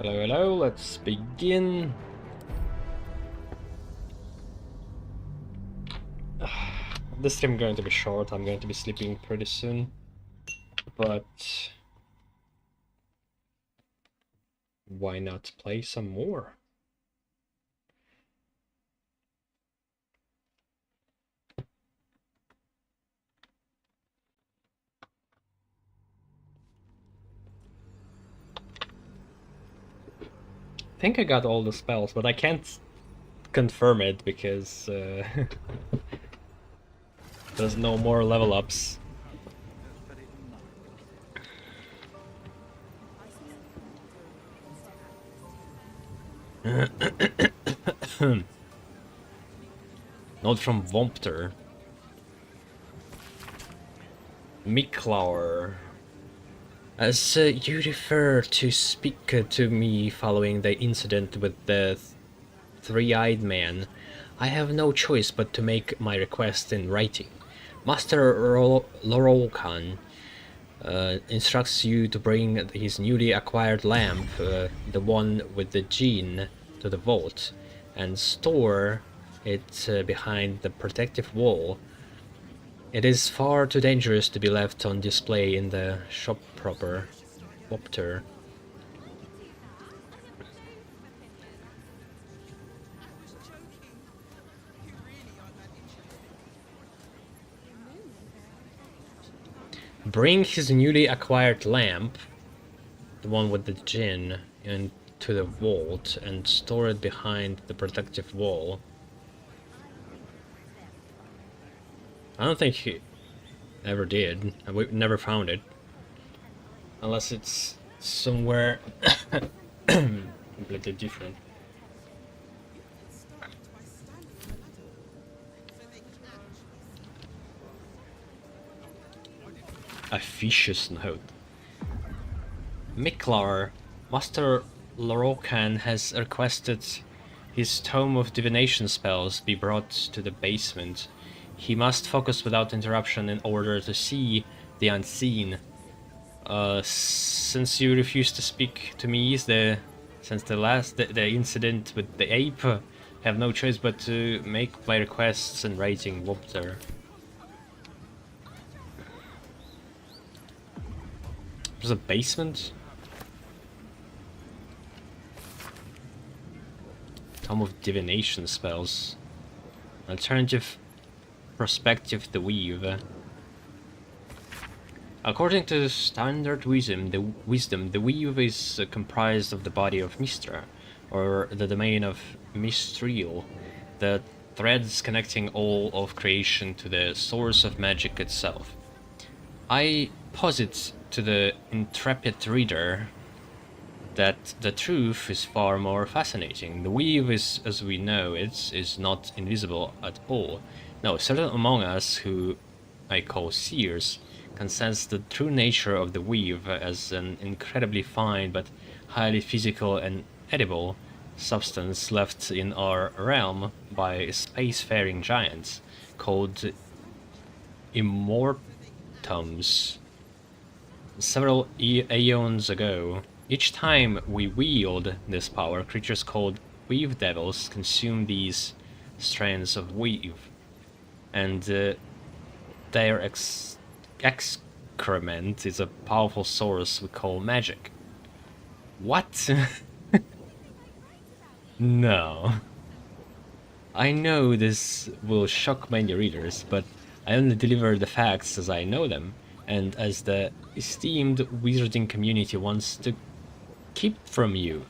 Hello, hello, let's begin. This stream going to be short, I'm going to be sleeping pretty soon. But why not play some more? I think I got all the spells, but I can't confirm it because there's no more level ups. Not from Vompter. Miklauer. As you refer to speak to me following the incident with the three-eyed man, I have no choice but to make my request in writing. Master Lorolkan instructs you to bring his newly acquired lamp, the one with the gene, to the vault, and store it behind the protective wall. It is far too dangerous to be left on display in the shop proper. Opter. Bring his newly acquired lamp, the one with the djinn, into the vault and store it behind the protective wall. I don't think he ever did. We never found it. Unless it's somewhere completely different. Officious note. Miklar, Master Lorokan has requested his tome of divination spells be brought to the basement. He must focus without interruption in order to see the unseen. Since you refuse to speak to me since the incident with the ape, I have no choice but to make my requests in writing. Wopter. There's a basement? Tome of divination spells. Alternative perspective, the weave. According to standard wisdom, the weave is comprised of the body of Mistra, or the domain of Mistriel, the threads connecting all of creation to the source of magic itself. I posit to the intrepid reader that the truth is far more fascinating. The weave is, as we know, is not invisible at all. No, certain among us, who I call seers, can sense the true nature of the weave as an incredibly fine but highly physical and edible substance left in our realm by spacefaring giants called immortums several aeons ago. Each time we wield this power, creatures called weave devils consume these strands of weave, and their excrement is a powerful source we call magic. What? No. I know this will shock many readers, but I only deliver the facts as I know them, and as the esteemed wizarding community wants to keep from you.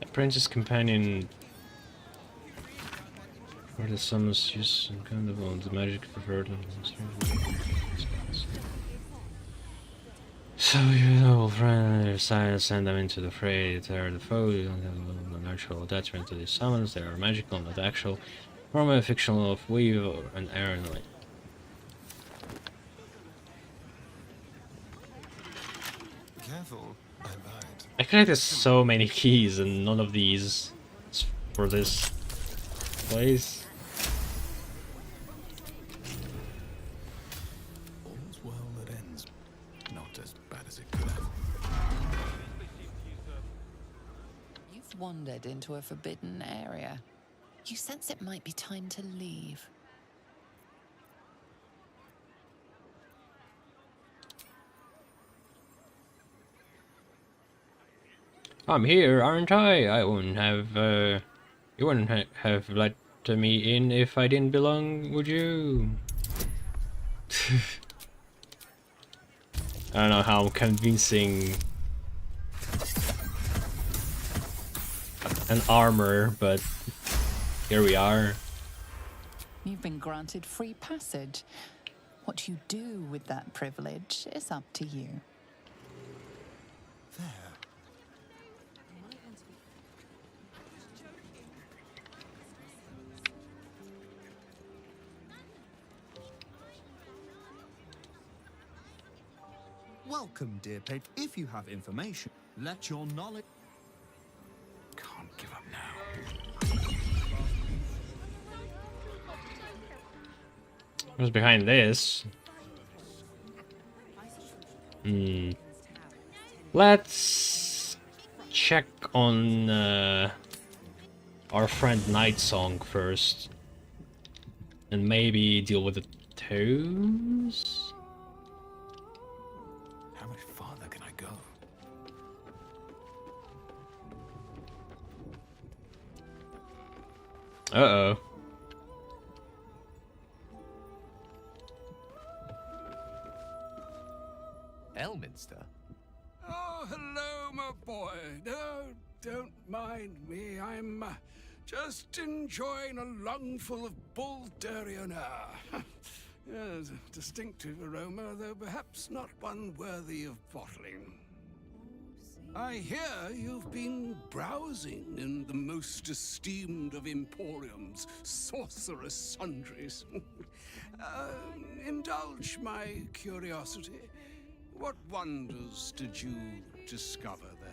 Apprentice companion for the summons use and kind of on the magic preferred. So you know, friend, your science send them into the fray, tear the foe, you don't have an actual attachment to these summons, they are magical, not actual. Form a fictional of weave or an errand. careful. I lied. I collected so many keys and none of these is for this place. All's well that ends. Not as bad as it could have. You've wandered into a forbidden area. You sense it might be time to leave. I'm here, aren't I? I wouldn't have, you wouldn't have let me in if I didn't belong, would you? I don't know how convincing an armor, but here we are. You've been granted free passage. What you do with that privilege is up to you. There. Welcome, dear page. If you have information, let your knowledge... Can't give up now. What's behind this? Let's check on our friend Night Song first. And maybe deal with the toes? How much farther can I go? Uh-oh. Elminster? Oh, hello, my boy. No, don't mind me. I'm just enjoying a lungful of Baldurian air. Yes, a distinctive aroma, though perhaps not one worthy of bottling. I hear you've been browsing in the most esteemed of emporiums, sorcerous sundries. Indulge my curiosity. What wonders did you discover there?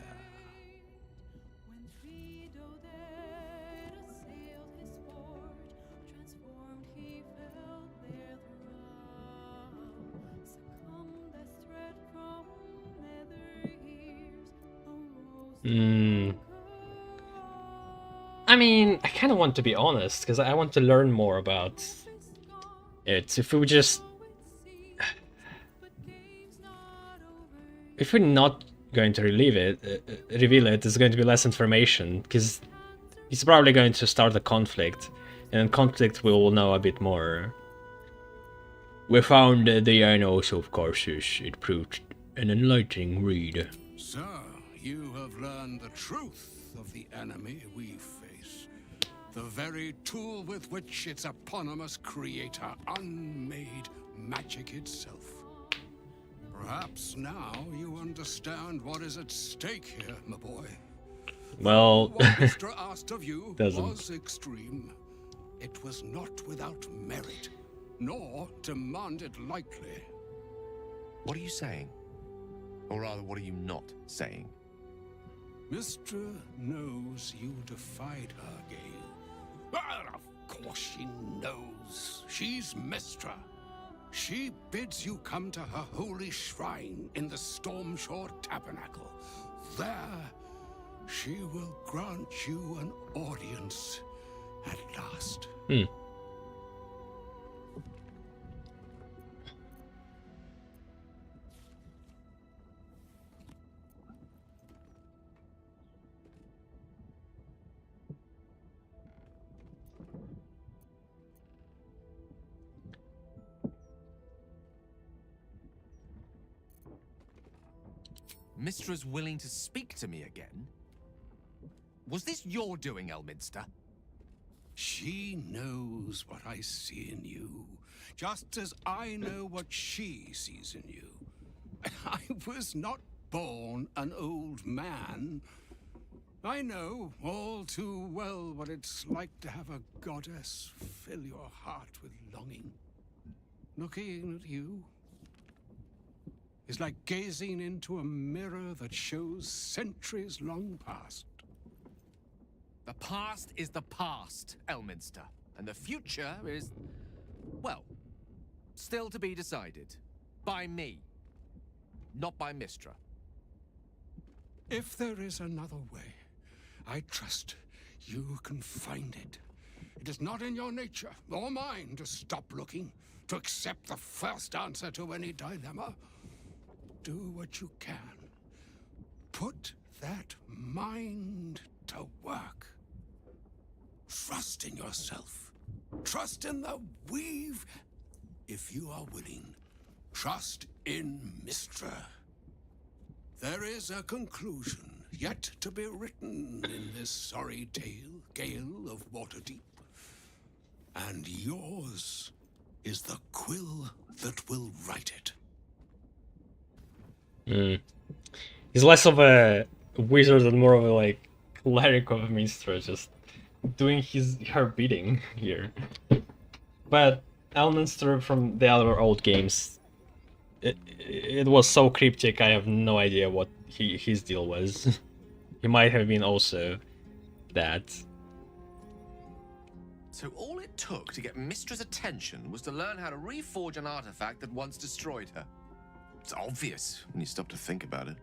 I mean, I kind of want to be honest, because I want to learn more about it. If we just... If we're not going to reveal it, there's going to be less information, because he's probably going to start a conflict, and in conflict we will know a bit more. We found the annals of Karsus. It proved an enlightening read. So, you have learned the truth of the enemy we face. The very tool with which its eponymous creator unmade magic itself. Perhaps now you understand what is at stake here, my boy. Well, what Mr. asked of you doesn't. was extreme. It was not without merit, nor demanded lightly. What are you saying? Or rather, what are you not saying? Mistra knows you defied her, Gale. Well, of course she knows. She's Mistra. She bids you come to her holy shrine in the Stormshore Tabernacle. There, she will grant you an audience at last. Mistra's willing to speak to me again? Was this your doing, Elminster? She knows what I see in you, just as I know what she sees in you. I was not born an old man. I know all too well what it's like to have a goddess fill your heart with longing. Looking at you, is like gazing into a mirror that shows centuries long past. The past is the past, Elminster. And the future is, well, still to be decided. By me. Not by Mistra. If there is another way, I trust you can find it. It is not in your nature, or mine, to stop looking, to accept the first answer to any dilemma. Do what you can. Put that mind to work. Trust in yourself. Trust in the weave. If you are willing, trust in Mistra. There is a conclusion yet to be written in this sorry gale of Waterdeep. And yours is the quill that will write it. He's less of a wizard and more of a, like, cleric of Mistra, just doing her bidding here. But Elminster from the other old games, it was so cryptic, I have no idea what his deal was. He might have been also that. So all it took to get Mistra's attention was to learn how to reforge an artifact that once destroyed her. It's obvious when you stop to think about it.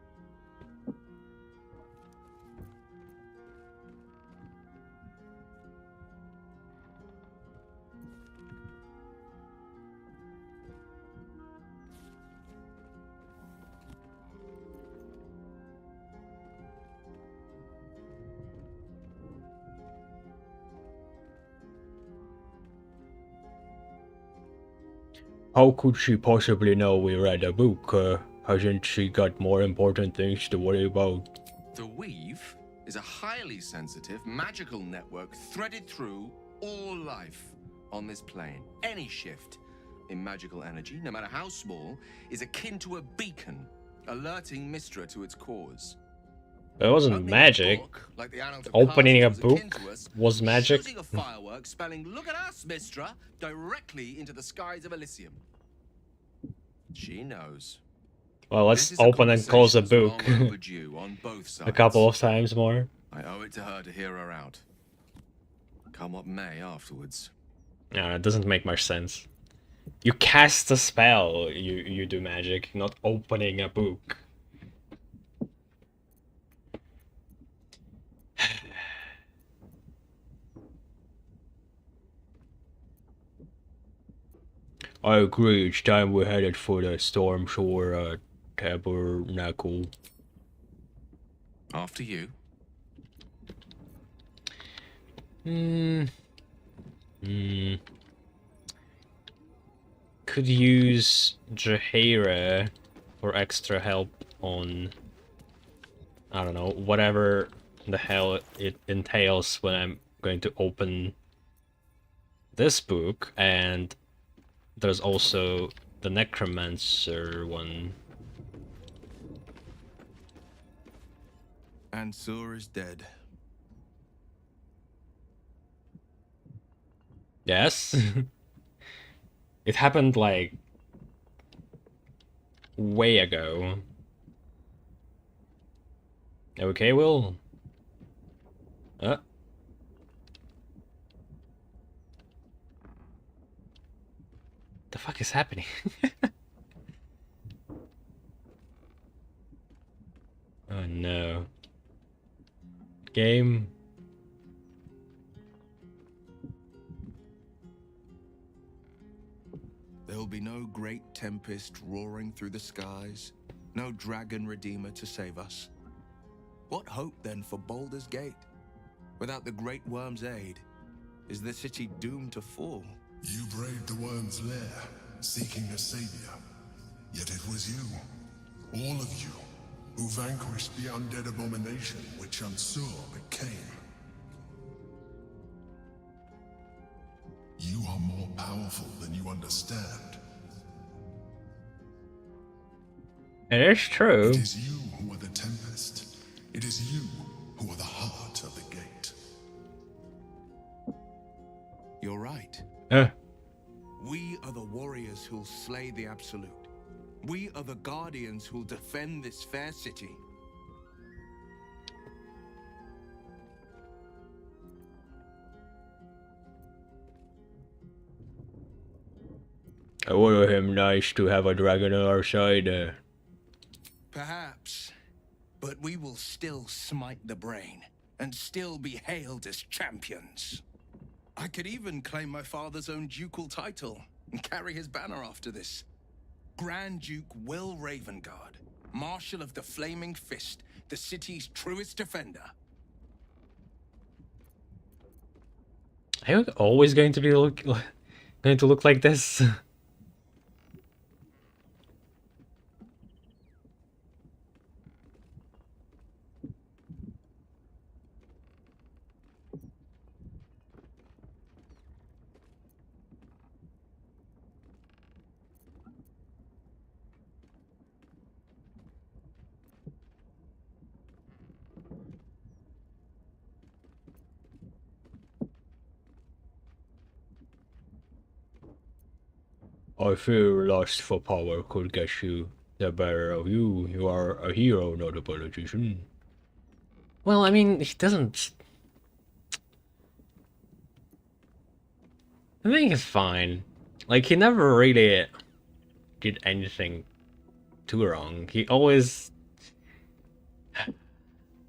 How could she possibly know we read a book? Hasn't she got more important things to worry about? The Weave is a highly sensitive, magical network threaded through all life on this plane. Any shift in magical energy, no matter how small, is akin to a beacon, alerting Mistra to its cause. It wasn't Opening magic. A book, like the Annals of Opening a Carthage, was akin book to us, was magic. Shooting a firework spelling "Look at us, Mistra," directly into the skies of Elysium. She knows. Well, let's This is a open and close a conversation book that's long overdue on both sides. a couple of times more. I owe it to her to hear her out. Come what may afterwards. No, it doesn't make much sense. You cast a spell, you do magic, not opening a book. I agree, it's time we're headed for the Stormshore Tabernacle. After you. Could use Jaheira for extra help on, I don't know, whatever the hell it entails when I'm going to open this book, and there's also the Necromancer one. Ansur is dead. Yes? It happened, like, way ago. Okay, Will? The fuck is happening? Oh no. Game. There'll be no great tempest roaring through the skies, no dragon redeemer to save us. What hope then for Baldur's Gate? Without the Great Worm's aid, is the city doomed to fall? You braved the worm's lair, seeking a savior. Yet it was you, all of you, who vanquished the undead abomination which Ansur became. You are more powerful than you understand. It is true. It is you who are the Tempest. It is you who are the heart of the gate. You're right. Uh, We are the warriors who'll slay the Absolute. We are the guardians who'll defend this fair city. I wonder him nice to have a dragon on our side. Perhaps. But we will still smite the brain, and still be hailed as champions. I could even claim my father's own ducal title, and carry his banner after this. Grand Duke Will Ravengard, Marshal of the Flaming Fist, the city's truest defender. Are you always going to be going to look like this? I fear lust for power could get you the better of you. You are a hero, not a politician. Well, I mean, he doesn't... I think he's fine. Like, he never really did anything too wrong. He always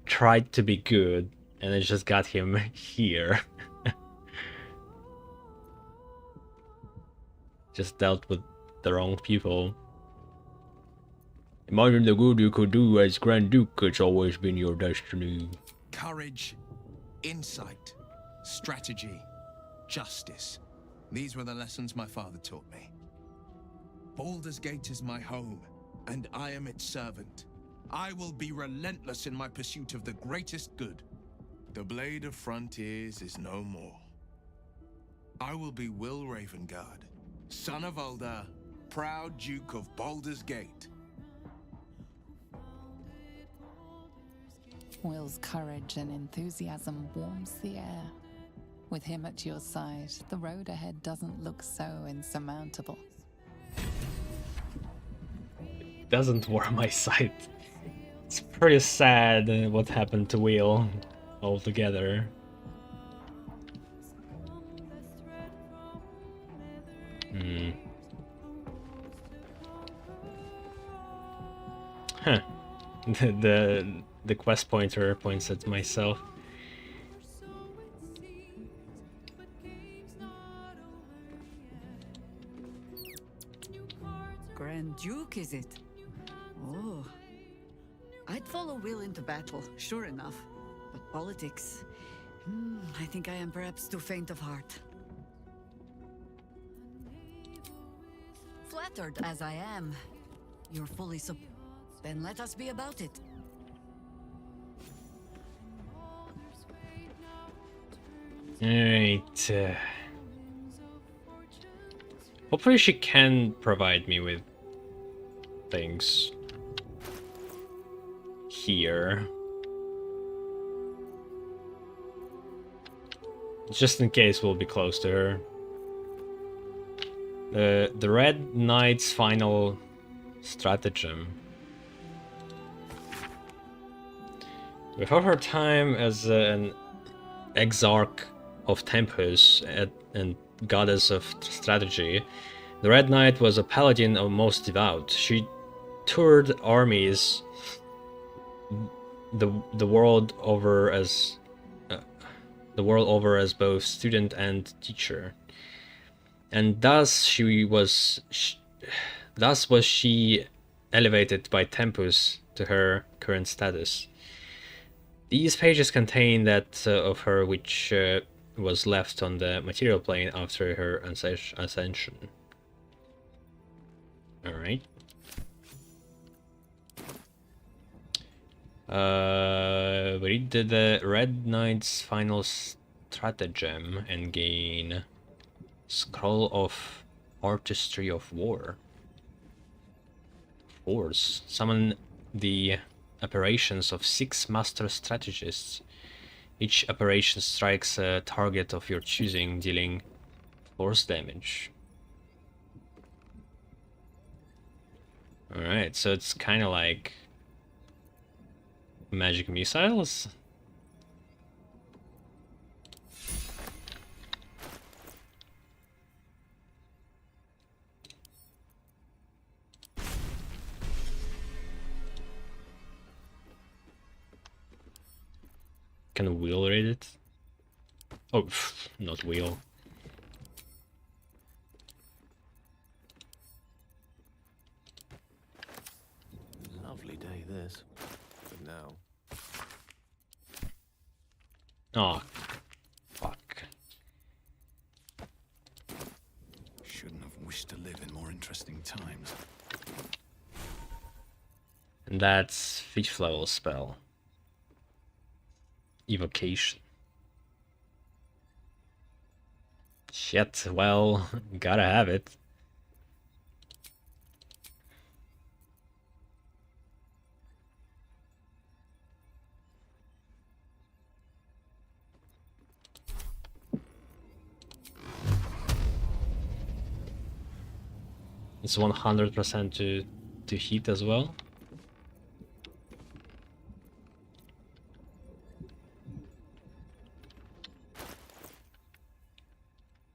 tried to be good, and it just got him here. Just dealt with the wrong people. Imagine the good you could do as Grand Duke. It's always been your destiny. Courage, insight, strategy, justice. These were the lessons my father taught me. Baldur's Gate is my home, and I am its servant. I will be relentless in my pursuit of the greatest good. The Blade of Frontiers is no more. I will be Will Ravengard, son of Baldur, proud Duke of Baldur's Gate. Will's courage and enthusiasm warms the air. With him at your side, the road ahead doesn't look so insurmountable. It doesn't warm my sight. It's pretty sad what happened to Will altogether. Huh. The quest pointer points at myself. Grand Duke, is it? Oh. I'd follow Will into battle, sure enough. But politics... I think I am perhaps too faint of heart. Flattered as I am, you're fully then let us be about it. Alright. Hopefully she can provide me with things here. Just in case we'll be close to her. The Red Knight's final stratagem. Before her time as an exarch of Tempus and goddess of strategy, the Red Knight was a paladin of most devout. She toured armies the world over as both student and teacher, and thus was she elevated by Tempus to her current status. These pages contain that of her which was left on the material plane after her ascension. Alright. Read the Red Knight's final stratagem and gain Scroll of Artistry of War. Force. Summon the apparitions of 6 master strategists. Each apparition strikes a target of your choosing, dealing force damage. Alright, so it's kind of like magic missiles? Can wheel read it? Oh, pff, not wheel. Lovely day this. But now. Oh, fuck. Shouldn't have wished to live in more interesting times. And that's 5th level spell. Evocation. Shit, well, gotta have it. It's 100% to hit as well.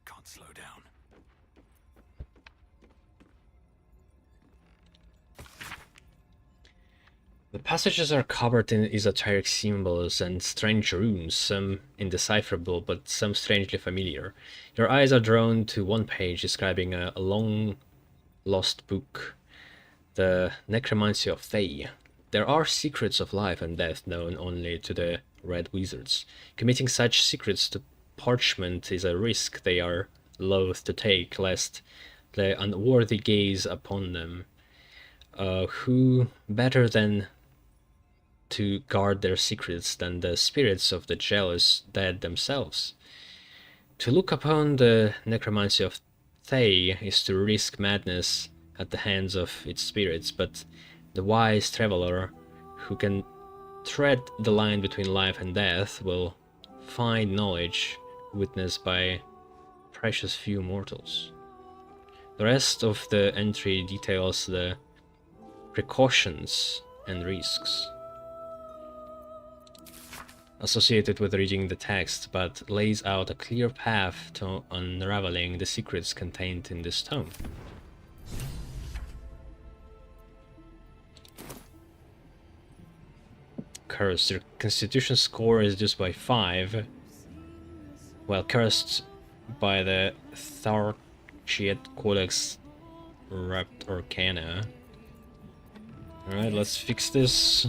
Can't slow down. The passages are covered in esoteric symbols and strange runes, some indecipherable but some strangely familiar. Your eyes are drawn to one page describing a long lost book, the Necromancy of Thay. There are secrets of life and death known only to the Red Wizards. Committing such secrets to parchment is a risk they are loath to take, lest the unworthy gaze upon them. Who better than to guard their secrets than the spirits of the jealous dead themselves? To look upon the Necromancy of Thay is to risk madness at the hands of its spirits, but the wise traveler who can tread the line between life and death will find knowledge witnessed by precious few mortals. The rest of the entry details the precautions and risks associated with reading the text, but lays out a clear path to unraveling the secrets contained in this tome. Cursed. Your constitution score is reduced by 5, while cursed by the Tharchiet Codex Rapt Arcana. Alright, let's fix this.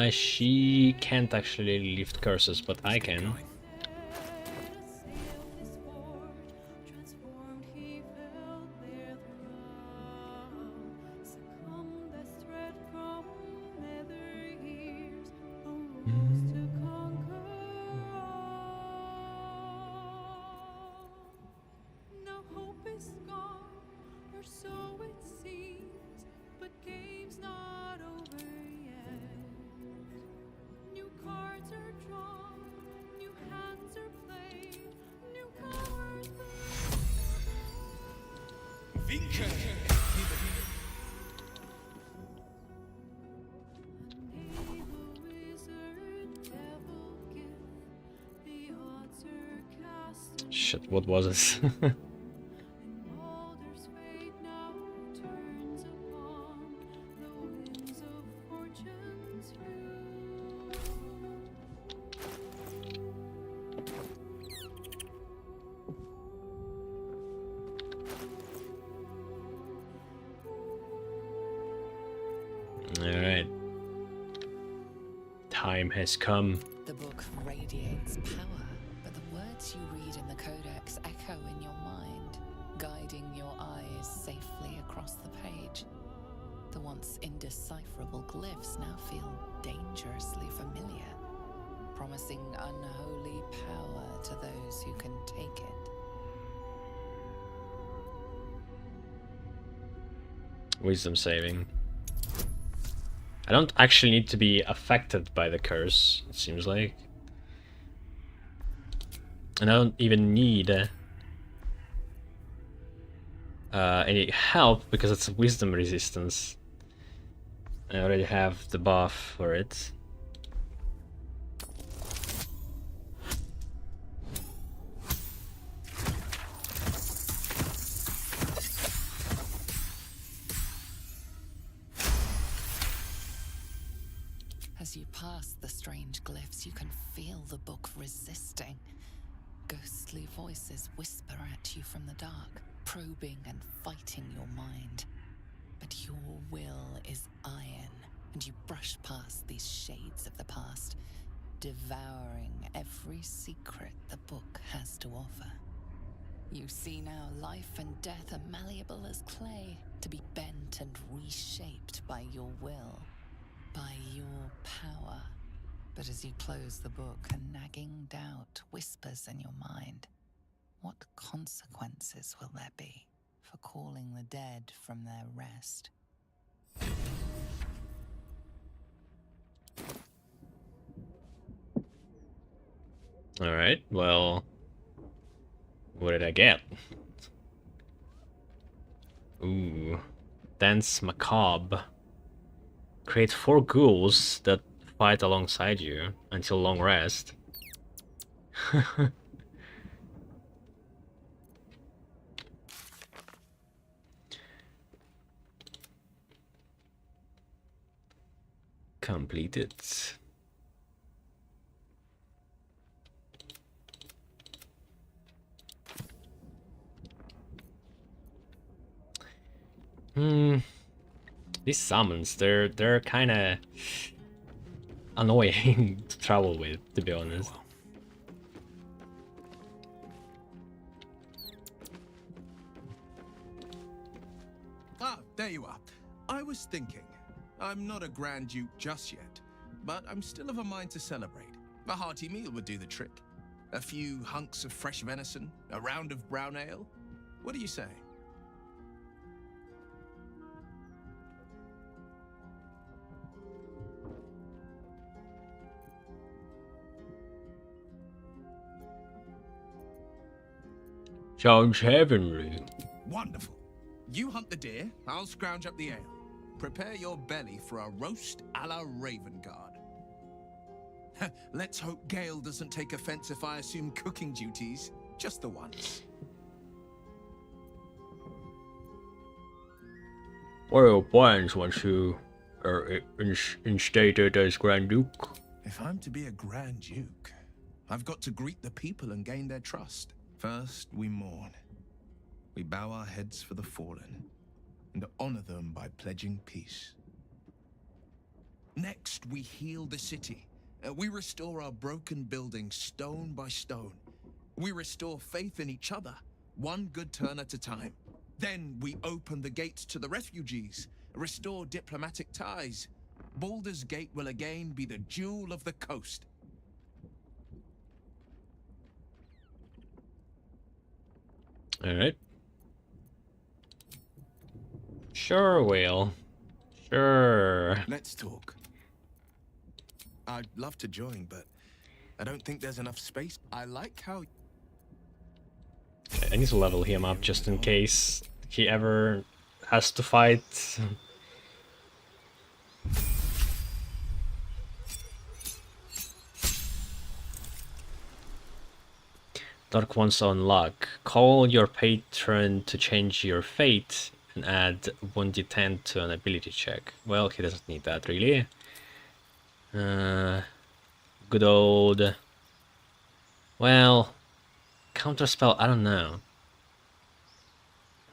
She can't actually lift curses, but I can. Shit, what was it? Alright. Time has come. The book radiates power, but the words you read in the Codex echo in your mind, guiding your eyes safely across the page. The once indecipherable glyphs now feel dangerously familiar, promising unholy power to those who can take it. Wisdom saving. I don't actually need to be affected by the curse, it seems like. And I don't even need any help because it's wisdom resistance. I already have the buff for it. As you pass the strange glyphs, you can feel the book resisting. Ghostly voices whisper at you from the dark, probing and fighting your mind. But your will is iron, and you brush past these shades of the past, devouring every secret the book has to offer. You see now life and death are malleable as clay, to be bent and reshaped by your will, by your power. But as you close the book, a nagging doubt whispers in your mind. What consequences will there be for calling the dead from their rest? Alright, well... what did I get? Ooh. Dance Macabre. Create 4 ghouls that fight alongside you until long rest. Completed. These summons, they're kind of annoying to travel with, to be honest. Ah, there you are. I was thinking, I'm not a Grand Duke just yet, but I'm still of a mind to celebrate. A hearty meal would do the trick. A few hunks of fresh venison, a round of brown ale. What do you say? Sounds heavenly. Wonderful. You hunt the deer, I'll scrounge up the ale. Prepare your belly for a roast a la Raven Guard. Let's hope Gale doesn't take offense if I assume cooking duties just the once. What are your plans once you are instated as Grand Duke? If I'm to be a Grand Duke, I've got to greet the people and gain their trust. First, we mourn. We bow our heads for the fallen and honor them by pledging peace. Next, we heal the city. We restore our broken buildings stone by stone. We restore faith in each other, one good turn at a time. Then we open the gates to the refugees, restore diplomatic ties. Baldur's Gate will again be the jewel of the coast. Alright. Sure, Whale. Sure. Let's talk. I'd love to join, but I don't think there's enough space. I like how... I need to level him up just in case he ever has to fight. Dark One's Own Luck. Call your patron to change your fate and add 1d10 to an ability check. Well, he doesn't need that really. Good old... well... counterspell, I don't know.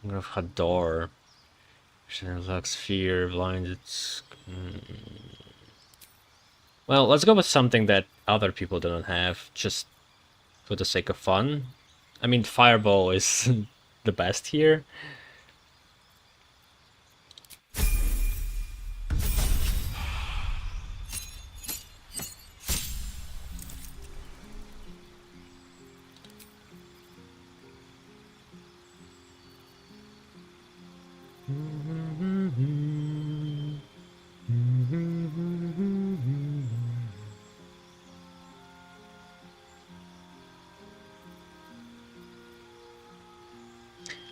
I'm gonna have Hador. Lux, Fear, Blinded... Well, let's go with something that other people don't have, just for the sake of fun. I mean, Fireball is the best here.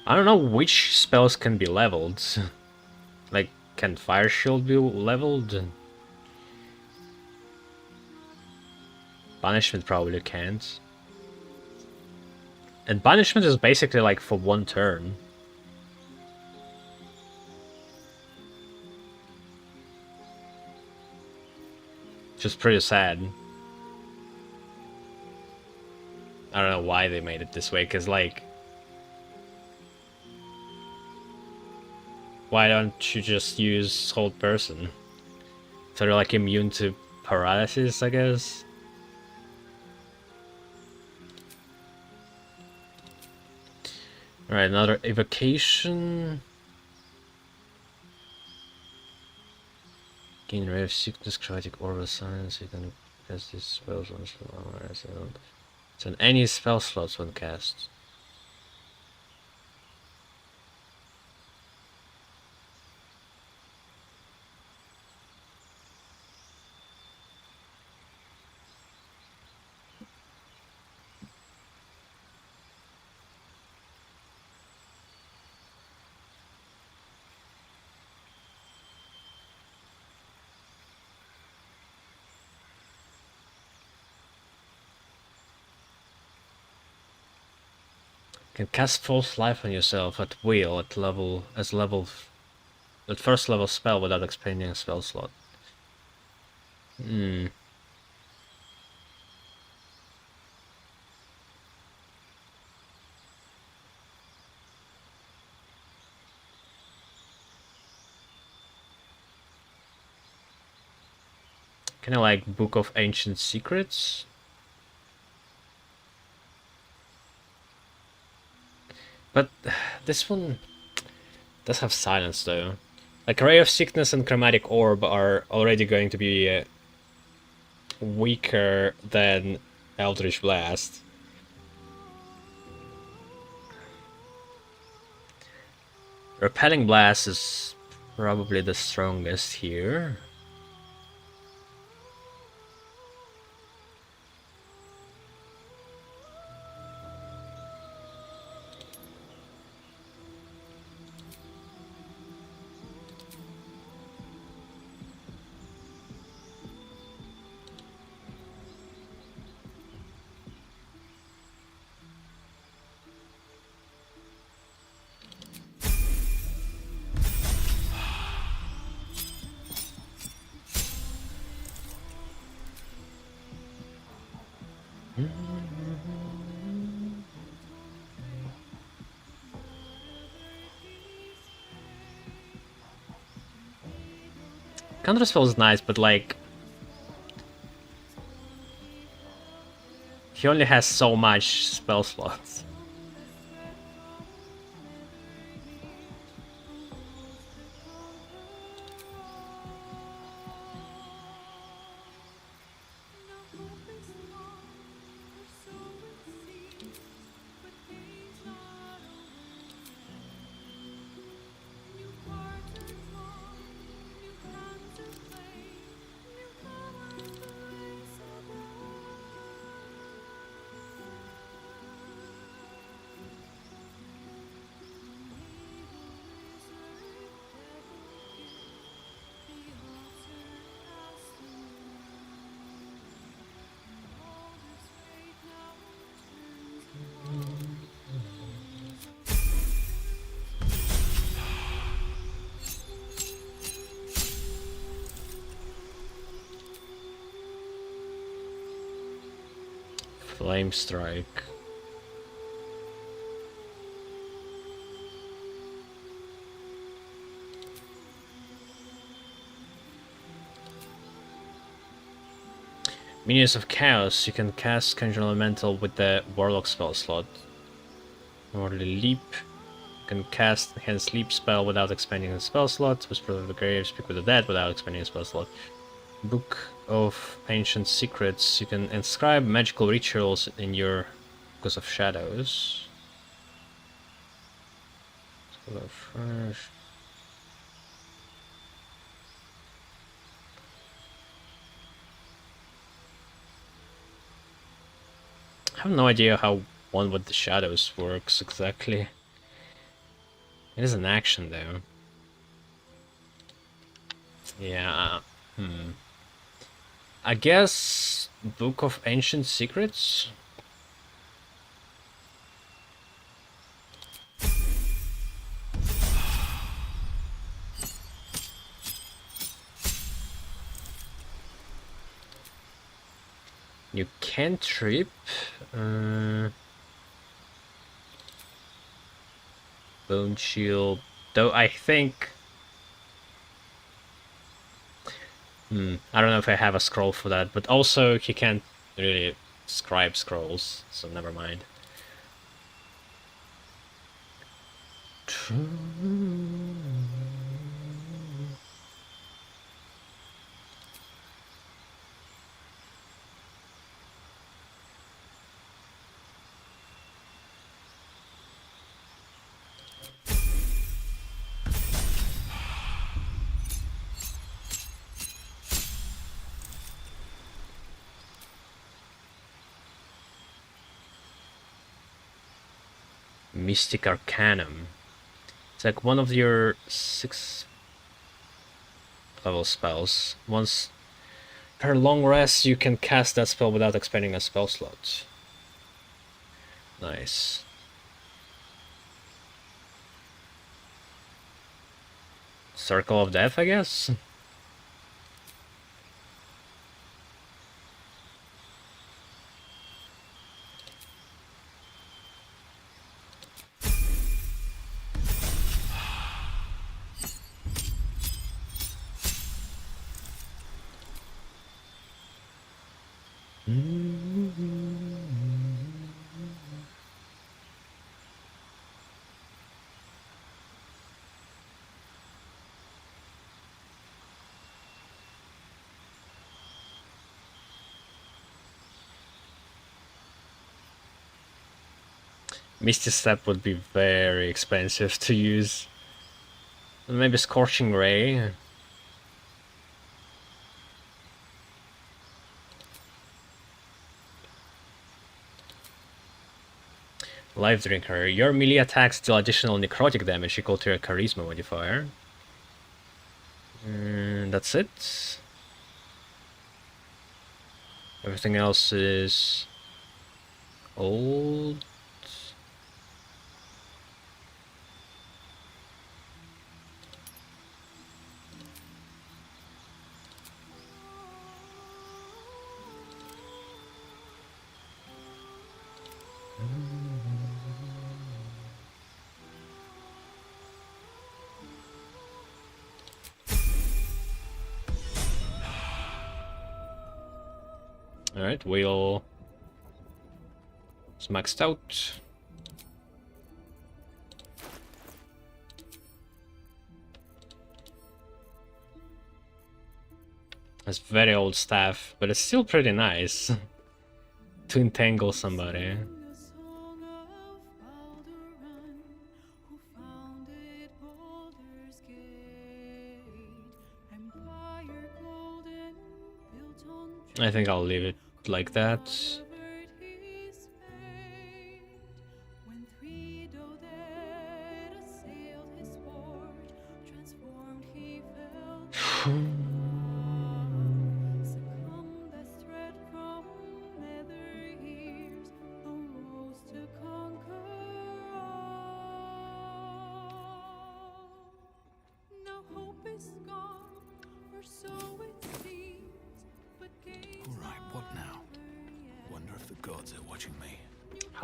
I don't know which spells can be leveled. Like, can Fire Shield be leveled? Banishment probably can't. And Banishment is basically like for one turn. Which is pretty sad. I don't know why they made it this way, because like... Why don't you just use Hold Person? So they're like immune to paralysis, I guess? Alright, another evocation. Gain ray of sickness, chromatic orb science. You can cast these spells on so on any spell slots when cast. Can cast false life on yourself at will at first level spell without expanding a spell slot. Hmm. Can I like Book of Ancient Secrets? But this one does have silence though. Like Ray of Sickness and Chromatic Orb are already going to be weaker than Eldritch Blast. Repelling Blast is probably the strongest here. Counterspell is nice, but like... he only has so much spell slots. Flame Strike. Minions of Chaos, you can cast Conjure Elemental with the Warlock spell slot. Or Leap. You can cast hence Leap spell without expanding the spell slot. Whisper of the Grave, Speak with the Dead without expanding the spell slot. Book of Ancient Secrets, you can inscribe magical rituals in your Because of Shadows. Fresh. I have no idea how one with the shadows works exactly. It is an action though. Yeah. I guess Book of Ancient Secrets? You can't trip. Bone Shield. Though I think... I don't know if I have a scroll for that, but also he can't really scribe scrolls, so never mind. Mystic Arcanum. It's like one of your 6th level spells. Once per long rest, you can cast that spell without expending a spell slot. Nice. Circle of Death, I guess? Misty Step would be very expensive to use. Maybe Scorching Ray. Life Drinker. Your melee attacks deal additional necrotic damage equal to your charisma modifier. And that's it. Everything else is old. Alright, wheel is maxed out. It's very old staff, but it's still pretty nice to entangle somebody. I think I'll leave it like that.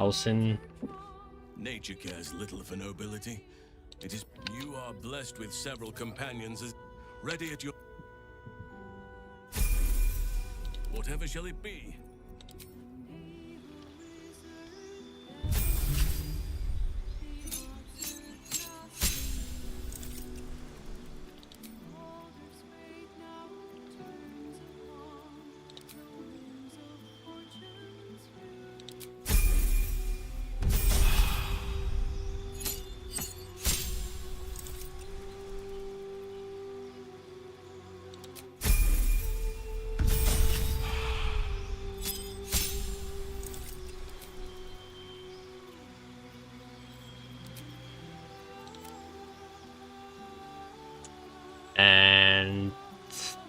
Halsin. Nature cares little for nobility. It is you are blessed with several companions as ready at your... Whatever shall it be?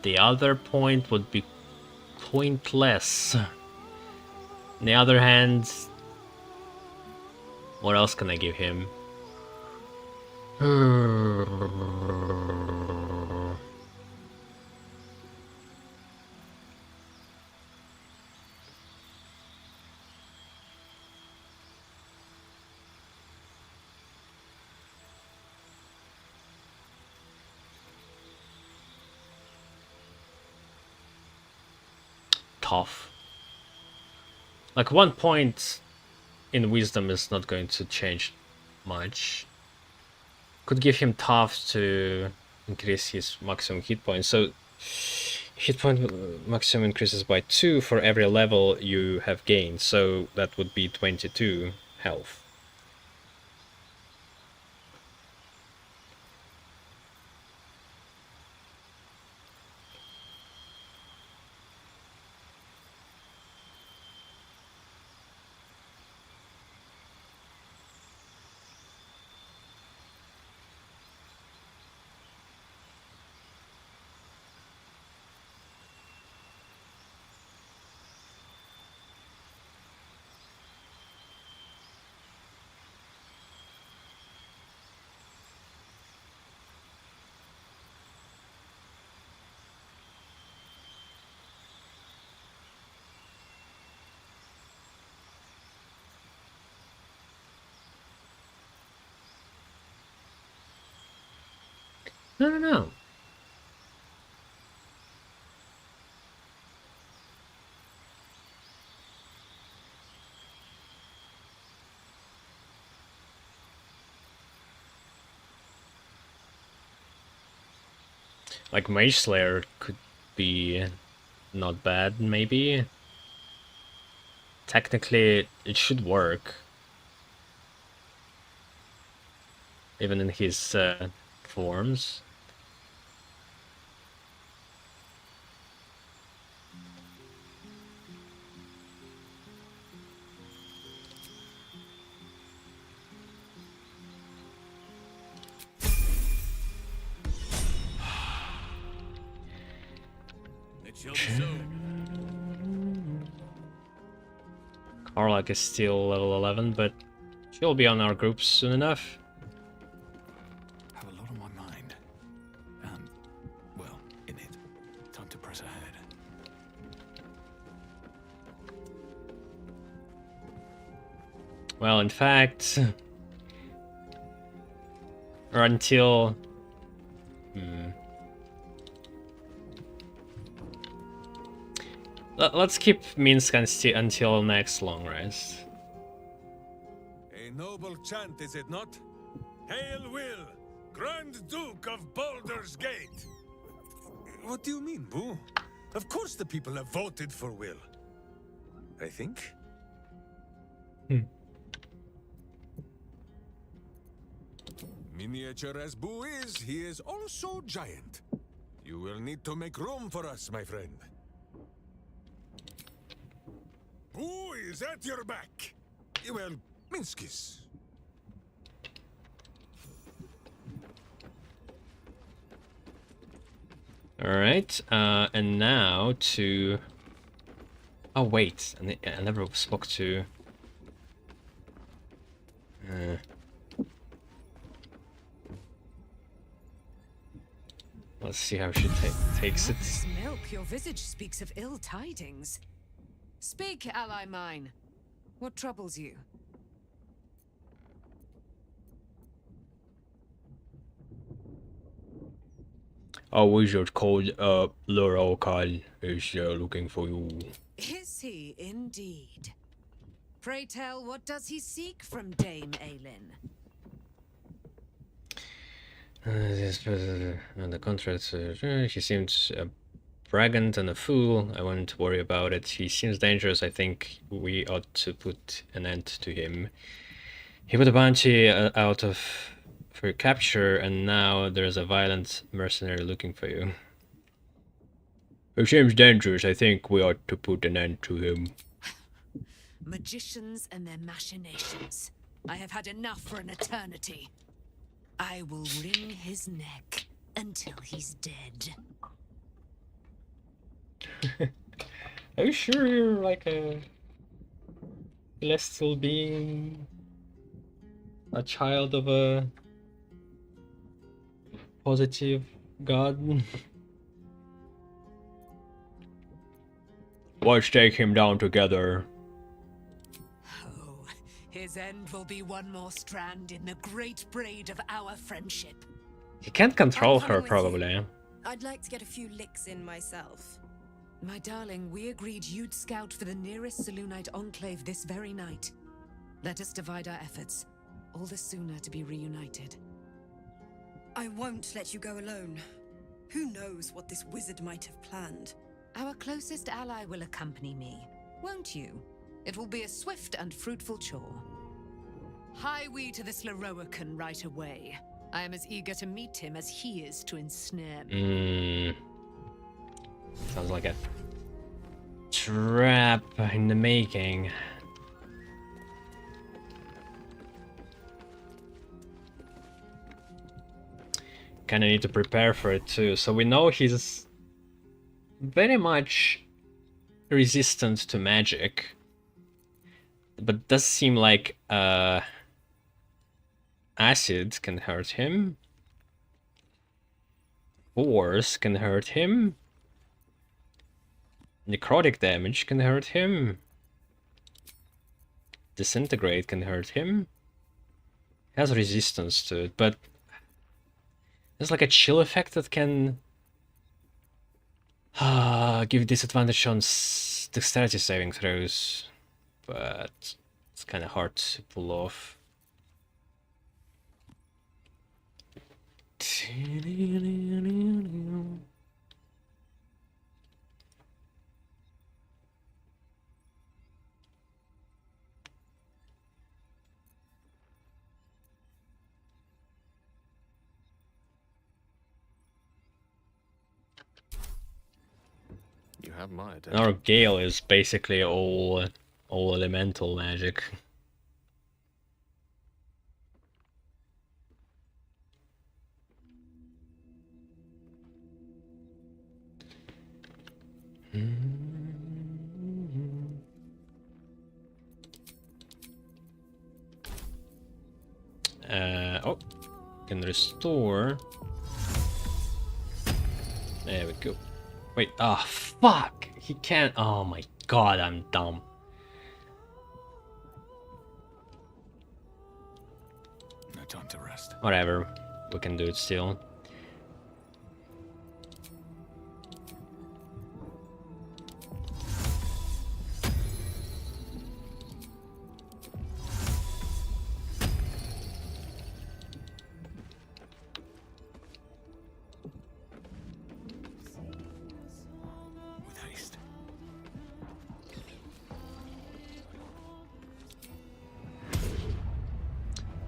the other point would be pointless. On the other hand, what else can I give him? Tough. Like 1 point in wisdom is not going to change much. Could give him tough to increase his maximum hit point. So hit point maximum increases by 2 for every level you have gained. So that would be 22 health. I don't know. Like Mage Slayer could be not bad, maybe. Technically, it should work. Even in his forms. It shall be so. Karlak is still level 11, but she'll be on our group soon enough. Have a lot on my mind. And, well, in it. Time to press ahead. Well, in fact... or until... Let's keep Minsk until next long rest. A noble chant, is it not? Hail Will, Grand Duke of Baldur's Gate! What do you mean, Boo? Of course the people have voted for Will. I think. Miniature as Boo is, he is also giant. You will need to make room for us, my friend. Boo is at your back. Well, Minskis. Alright, and now to... Oh wait, I never spoke to... Let's see how she takes it. This milk, your visage speaks of ill tidings. Speak, ally mine. What troubles you? Our wizard called Laura Okal is looking for you. Is he indeed? Pray tell, what does he seek from Dame Aelin? On the contract, he seems a braggart and a fool. I wouldn't worry about it. He seems dangerous. I think we ought to put an end to him. He put a bounty out for your capture, and now there's a violent mercenary looking for you. He seems dangerous. I think we ought to put an end to him. Magicians and their machinations. I have had enough for an eternity. I will wring his neck until he's dead. Are you sure you're like a celestial being? A child of a positive god? Let's take him down together. Oh, his end will be one more strand in the great braid of our friendship. He can't control I'm coming her, with you. probably. I'd like to get a few licks in myself. My darling, we agreed you'd scout for the nearest Selûnite enclave this very night. Let us divide our efforts, all the sooner to be reunited. I won't let you go alone. Who knows what this wizard might have planned? Our closest ally will accompany me, won't you? It will be a swift and fruitful chore. Hie we to the Slaroakan right away. I am as eager to meet him as he is to ensnare me. Sounds like a trap in the making. Kinda need to prepare for it too. So we know he's very much resistant to magic. But it does seem like acid can hurt him. Force can hurt him. Necrotic damage can hurt him. Disintegrate can hurt him. He has resistance to it, but there's like a chill effect that can give disadvantage on dexterity saving throws, but it's kind of hard to pull off. You have my attention. Our Gale is basically all elemental magic. Oh, can restore. There we go. Wait, fuck! He can't. Oh my god, I'm dumb. No time to rest. Whatever, we can do it still. With haste.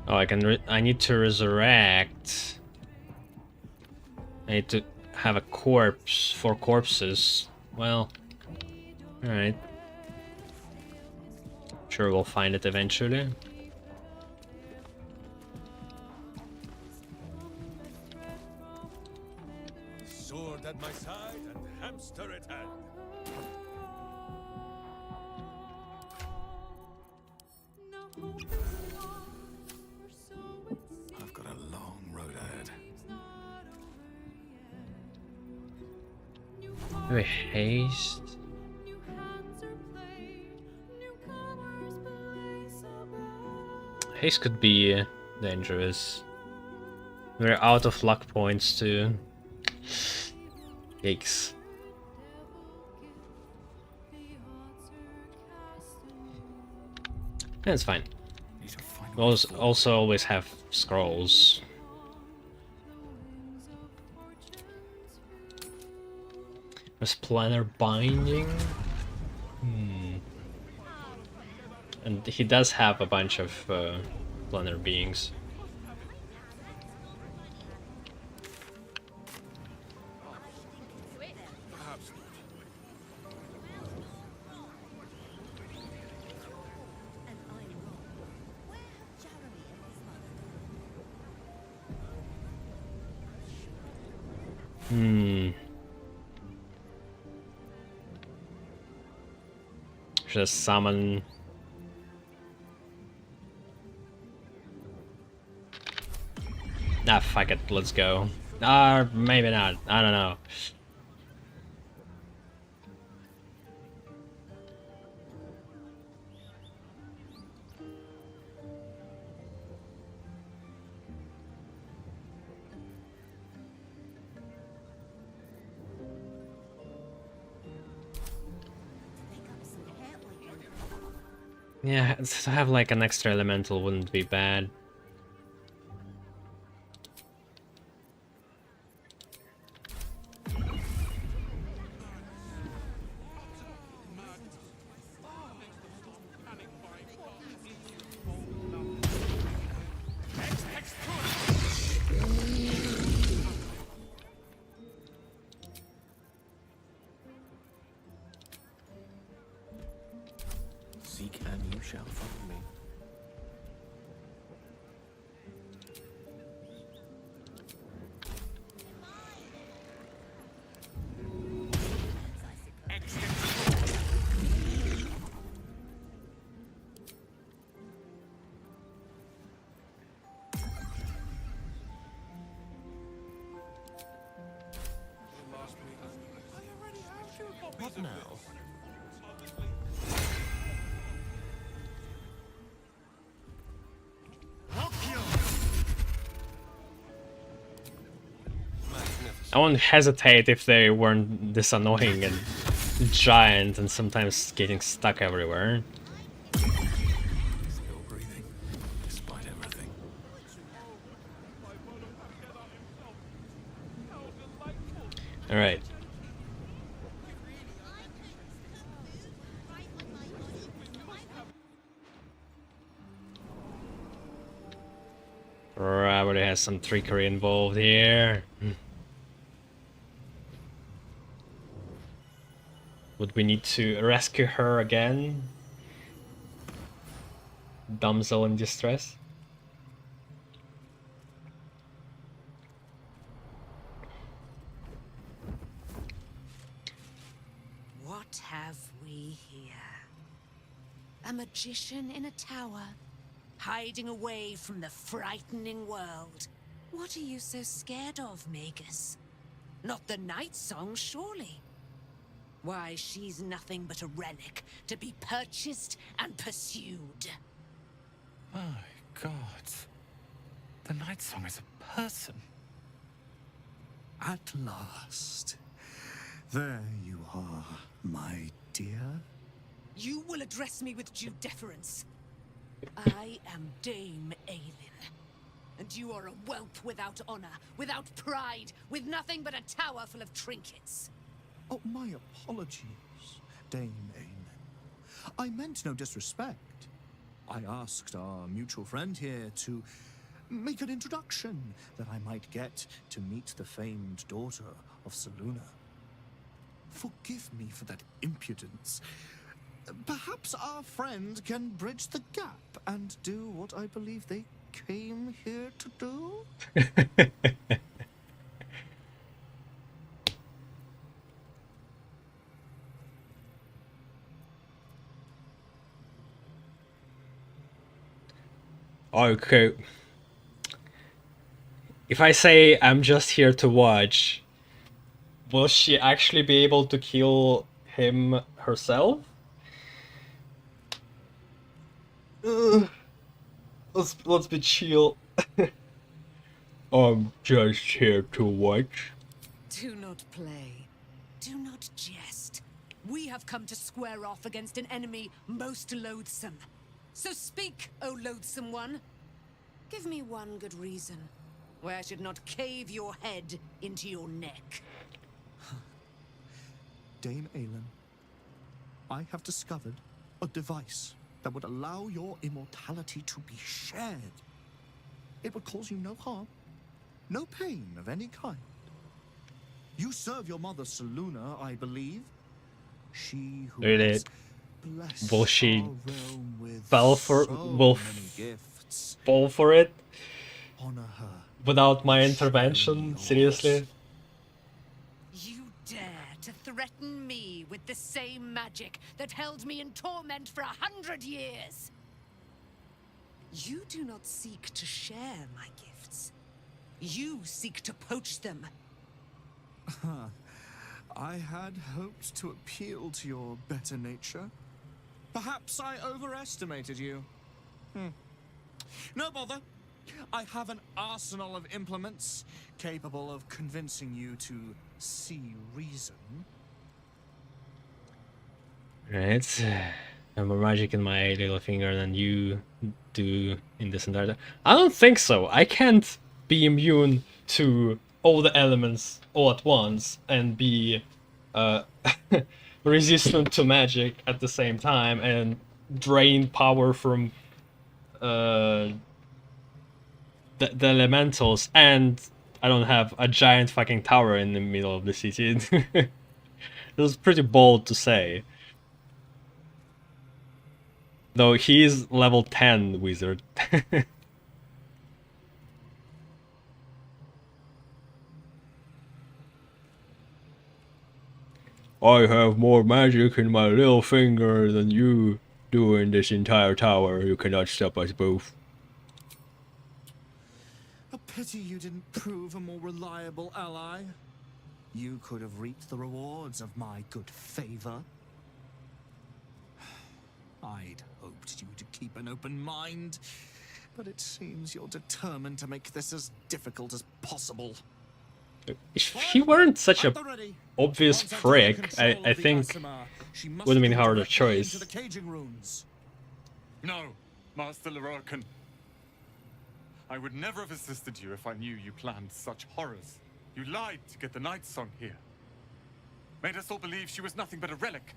Oh, I need to resurrect. I need to have a corpse, 4 corpses. Well, alright. Sure, we'll find it eventually. Sword at my side and hamster at hand. I've got a long road ahead. Maybe haste. Haste could be dangerous. We're out of luck points too. Yikes. That's fine. Need to find We also always have scrolls. There's planar binding. And he does have a bunch of planar beings. Perhaps not. Just summon. Ah, fuck it, let's go. Maybe not, I don't know. Yeah, to have like an extra elemental wouldn't be bad. Seek and you shall find me. What now? I won't hesitate if they weren't this annoying and giant and sometimes getting stuck everywhere. Still breathing, despite everything. Alright. Probably has some trickery involved here. Would we need to rescue her again? Damsel in distress? What have we here? A magician in a tower, hiding away from the frightening world. What are you so scared of, Magus? Not the night song, surely? Why, she's nothing but a relic to be purchased and pursued. My God. The Night Song is a person. At last. There you are, my dear. You will address me with due deference. I am Dame Aelin, and you are a whelp without honor, without pride, with nothing but a tower full of trinkets. Oh, my apologies, Dame Aelin. I meant no disrespect. I asked our mutual friend here to make an introduction that I might get to meet the famed daughter of Selûne. Forgive me for that impudence. Perhaps our friend can bridge the gap and do what I believe they came here to do? Okay. If I say I'm just here to watch, will she actually be able to kill him herself? Let's be chill. I'm just here to watch. Do not play. Do not jest. We have come to square off against an enemy most loathsome. So speak, O loathsome one. Give me one good reason why I should not cave your head into your neck. Dame Aelin, I have discovered a device that would allow your immortality to be shared. It would cause you no harm, no pain of any kind. You serve your mother Selûne, I believe. She who has blessed Will she our realm with fall for so will many gifts. fall for it Honor her. without my intervention? Seriously? You dare to threaten me with the same magic that held me in torment for 100 years? You do not seek to share my gifts. You seek to poach them. I had hoped to appeal to your better nature. Perhaps I overestimated you. No bother. I have an arsenal of implements capable of convincing you to see reason. Right. I have more magic in my little finger than you do in this entire... I don't think so. I can't be immune to all the elements all at once and be resistant to magic at the same time and drain power from the elementals, and I don't have a giant fucking tower in the middle of the city. It was pretty bold to say. Though he's level 10 wizard. I have more magic in my little finger than you do in this entire tower. You cannot stop us both. A pity you didn't prove a more reliable ally. You could have reaped the rewards of my good favor. I'd hoped you to keep an open mind, but it seems you're determined to make this as difficult as possible. If he weren't such a obvious prick, I think would have been a harder choice. No, Master Lorcan. I would never have assisted you if I knew you planned such horrors. You lied to get the Night Song here. Made us all believe she was nothing but a relic.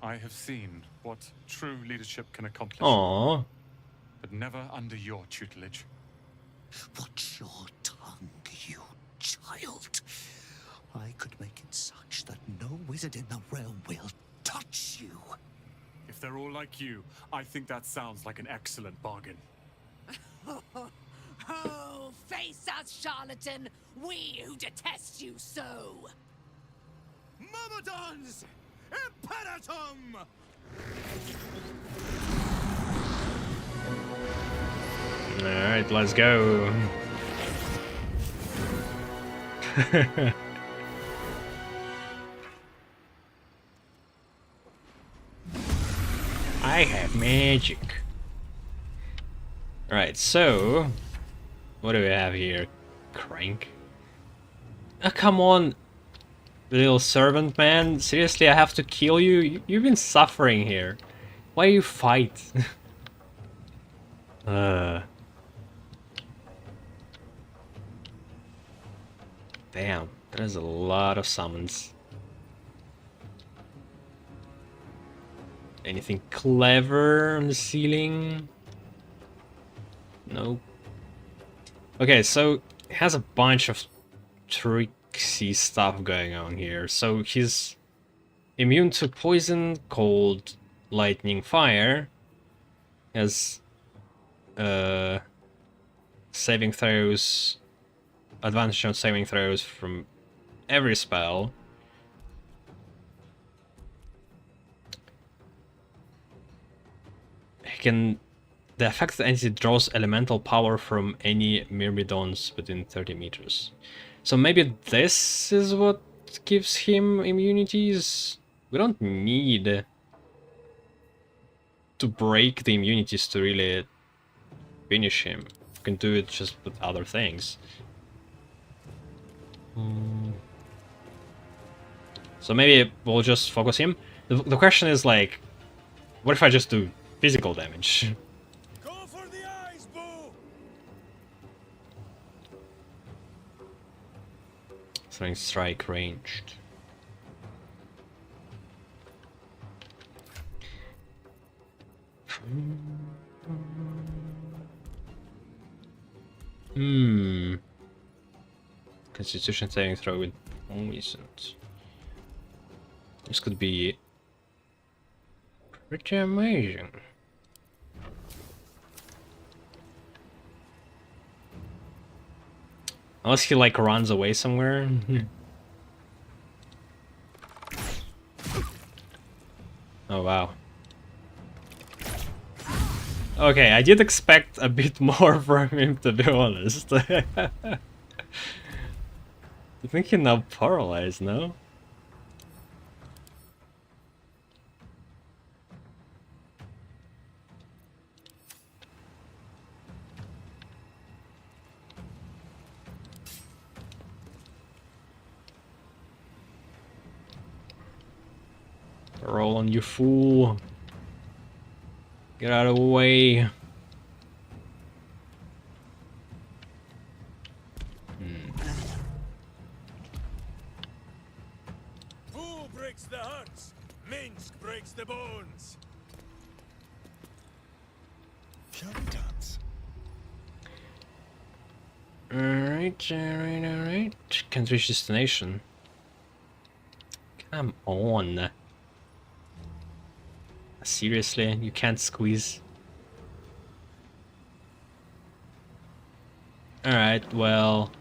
I have seen what true leadership can accomplish. Aww. But never under your tutelage. Watch your tongue, you child. I could make it such that no wizard in the realm will touch you. If they're all like you, I think that sounds like an excellent bargain. Oh, face us, charlatan! We who detest you so! Myrmidons! Imperatum! Alright, let's go. I have magic. Right, so what do we have here? Crank? Oh, come on, little servant man. Seriously, I have to kill you? You've been suffering here. Why you fight? Damn, there's a lot of summons. Anything clever on the ceiling? Nope. Okay, so he has a bunch of tricksy stuff going on here. So he's immune to poison, cold, lightning, fire. Has saving throws, advantage on saving throws from every spell. He can... The affected entity draws elemental power from any myrmidons within 30 meters. So maybe this is what gives him immunities? We don't need to break the immunities to really finish him. We can do it just with other things. So maybe we'll just focus him. The question is, like, what if I just do physical damage? Something strike ranged. Constitution saving throw with poison. This could be pretty amazing. Unless he like runs away somewhere. Oh wow. Okay, I did expect a bit more from him, to be honest. You think he's now paralyzed, no? Roll on, you fool. Get out of the way. Who breaks the hearts? Minsk breaks the bones. Shall we dance? Alright. Can't reach destination. Come on. Seriously, you can't squeeze. Alright, well.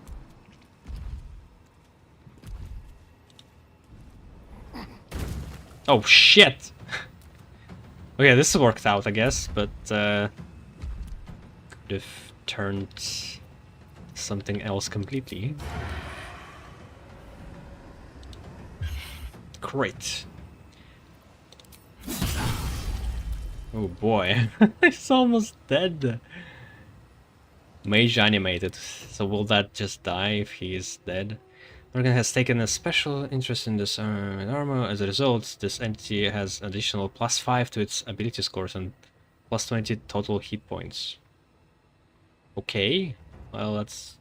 Oh shit! Okay, this worked out, I guess, but could have turned something else completely. Great. Oh boy, he's almost dead. Mage animated, so will that just die if he is dead? Morgan has taken a special interest in this armor. As a result, this entity has additional +5 to its ability scores and +20 total hit points. Okay, well that's...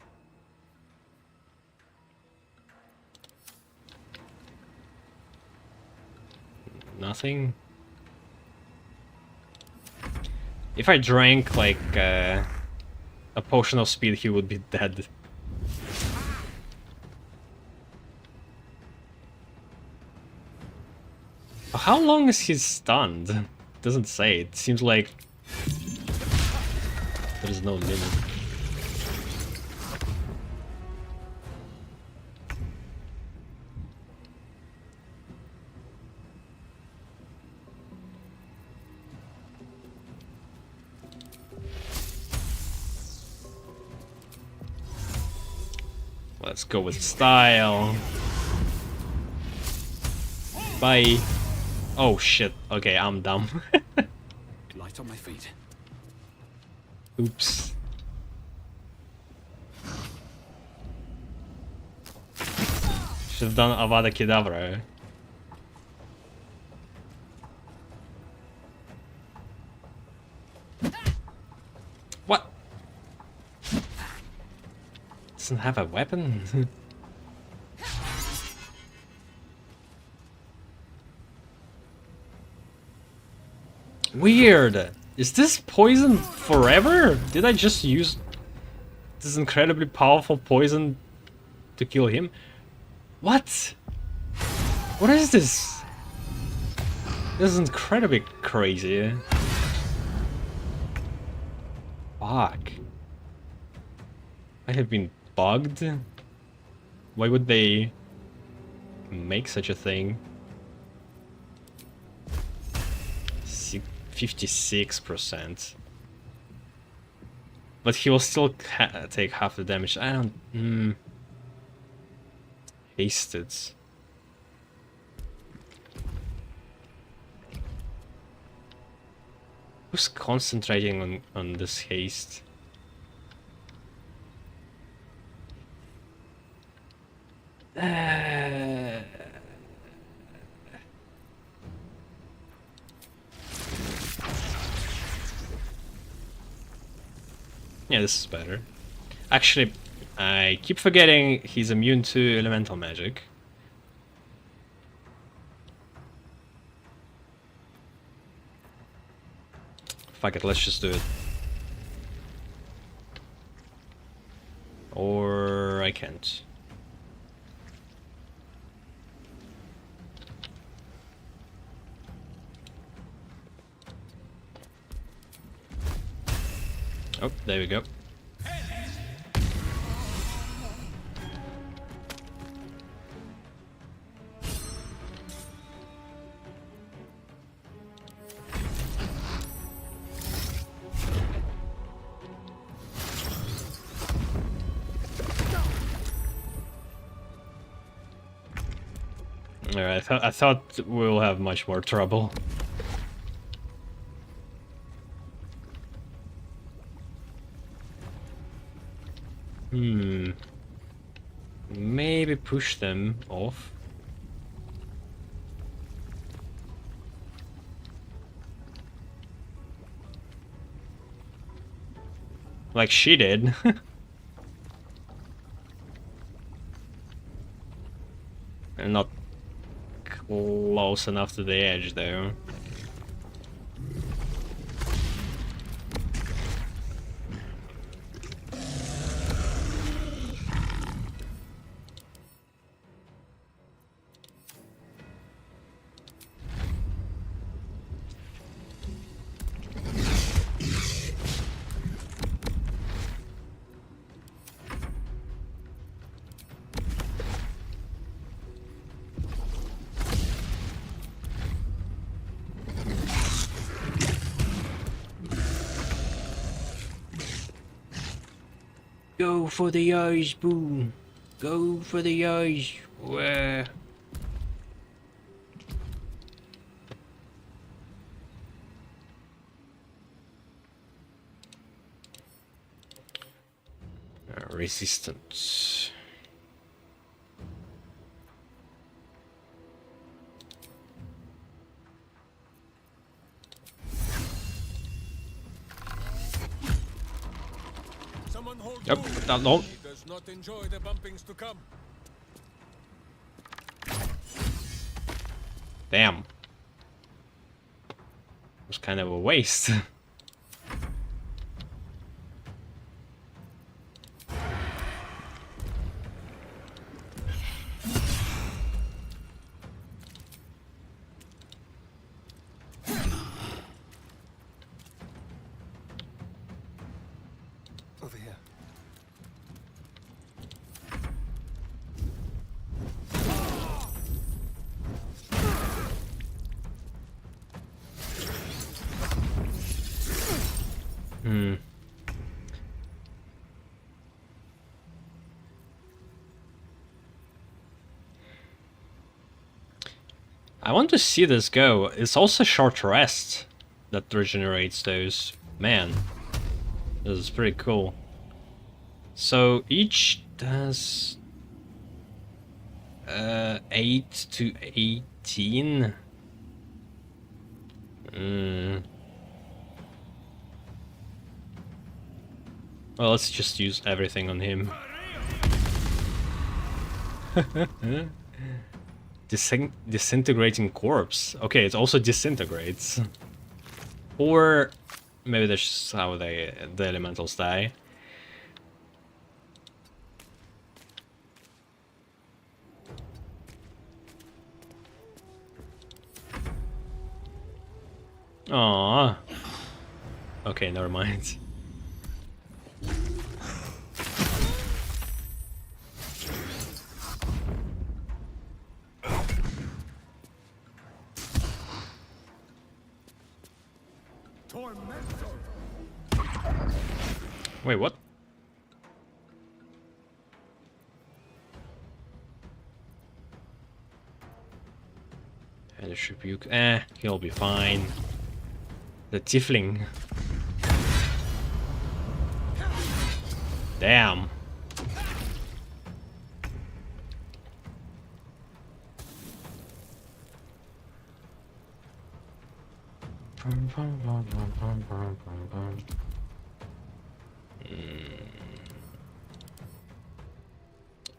nothing. If I drank like a potion of speed, he would be dead. How long is he stunned? It doesn't say. It seems like there's no limit. Let's go with style. Bye. Oh shit. Okay, I'm dumb. Light on my feet. Oops. Should have done Avada Kedavra. What? Doesn't have a weapon? Weird. Is this poison forever? Did I just use this incredibly powerful poison to kill him? What? What is this? This is incredibly crazy. Fuck. I have been bugged? Why would they make such a thing? 56%. But he will still take half the damage. I don't... Hasted. Who's concentrating on this haste? Yeah, this is better. Actually, I keep forgetting he's immune to elemental magic. Fuck it, let's just do it. Or I can't. Oh, there we go. I thought we'll have much more trouble. Maybe push them off. Like she did. And not close enough to the edge though. Go for the eyes, Boo. Go for the eyes. Where? Resistance. Yep, that long. He does not enjoy the bumpings to come. Damn. It was kind of a waste. Over here. I want to see this go. It's also short rest that regenerates those. Man, this is pretty cool. So each does 8 to 18. Well, let's just use everything on him. Disintegrating corpse. Okay, it also disintegrates. Or maybe that's just how the elementals die. Aww. Okay, never mind. Wait, what? Hellish Rebuke. He'll be fine. The Tiefling. Damn.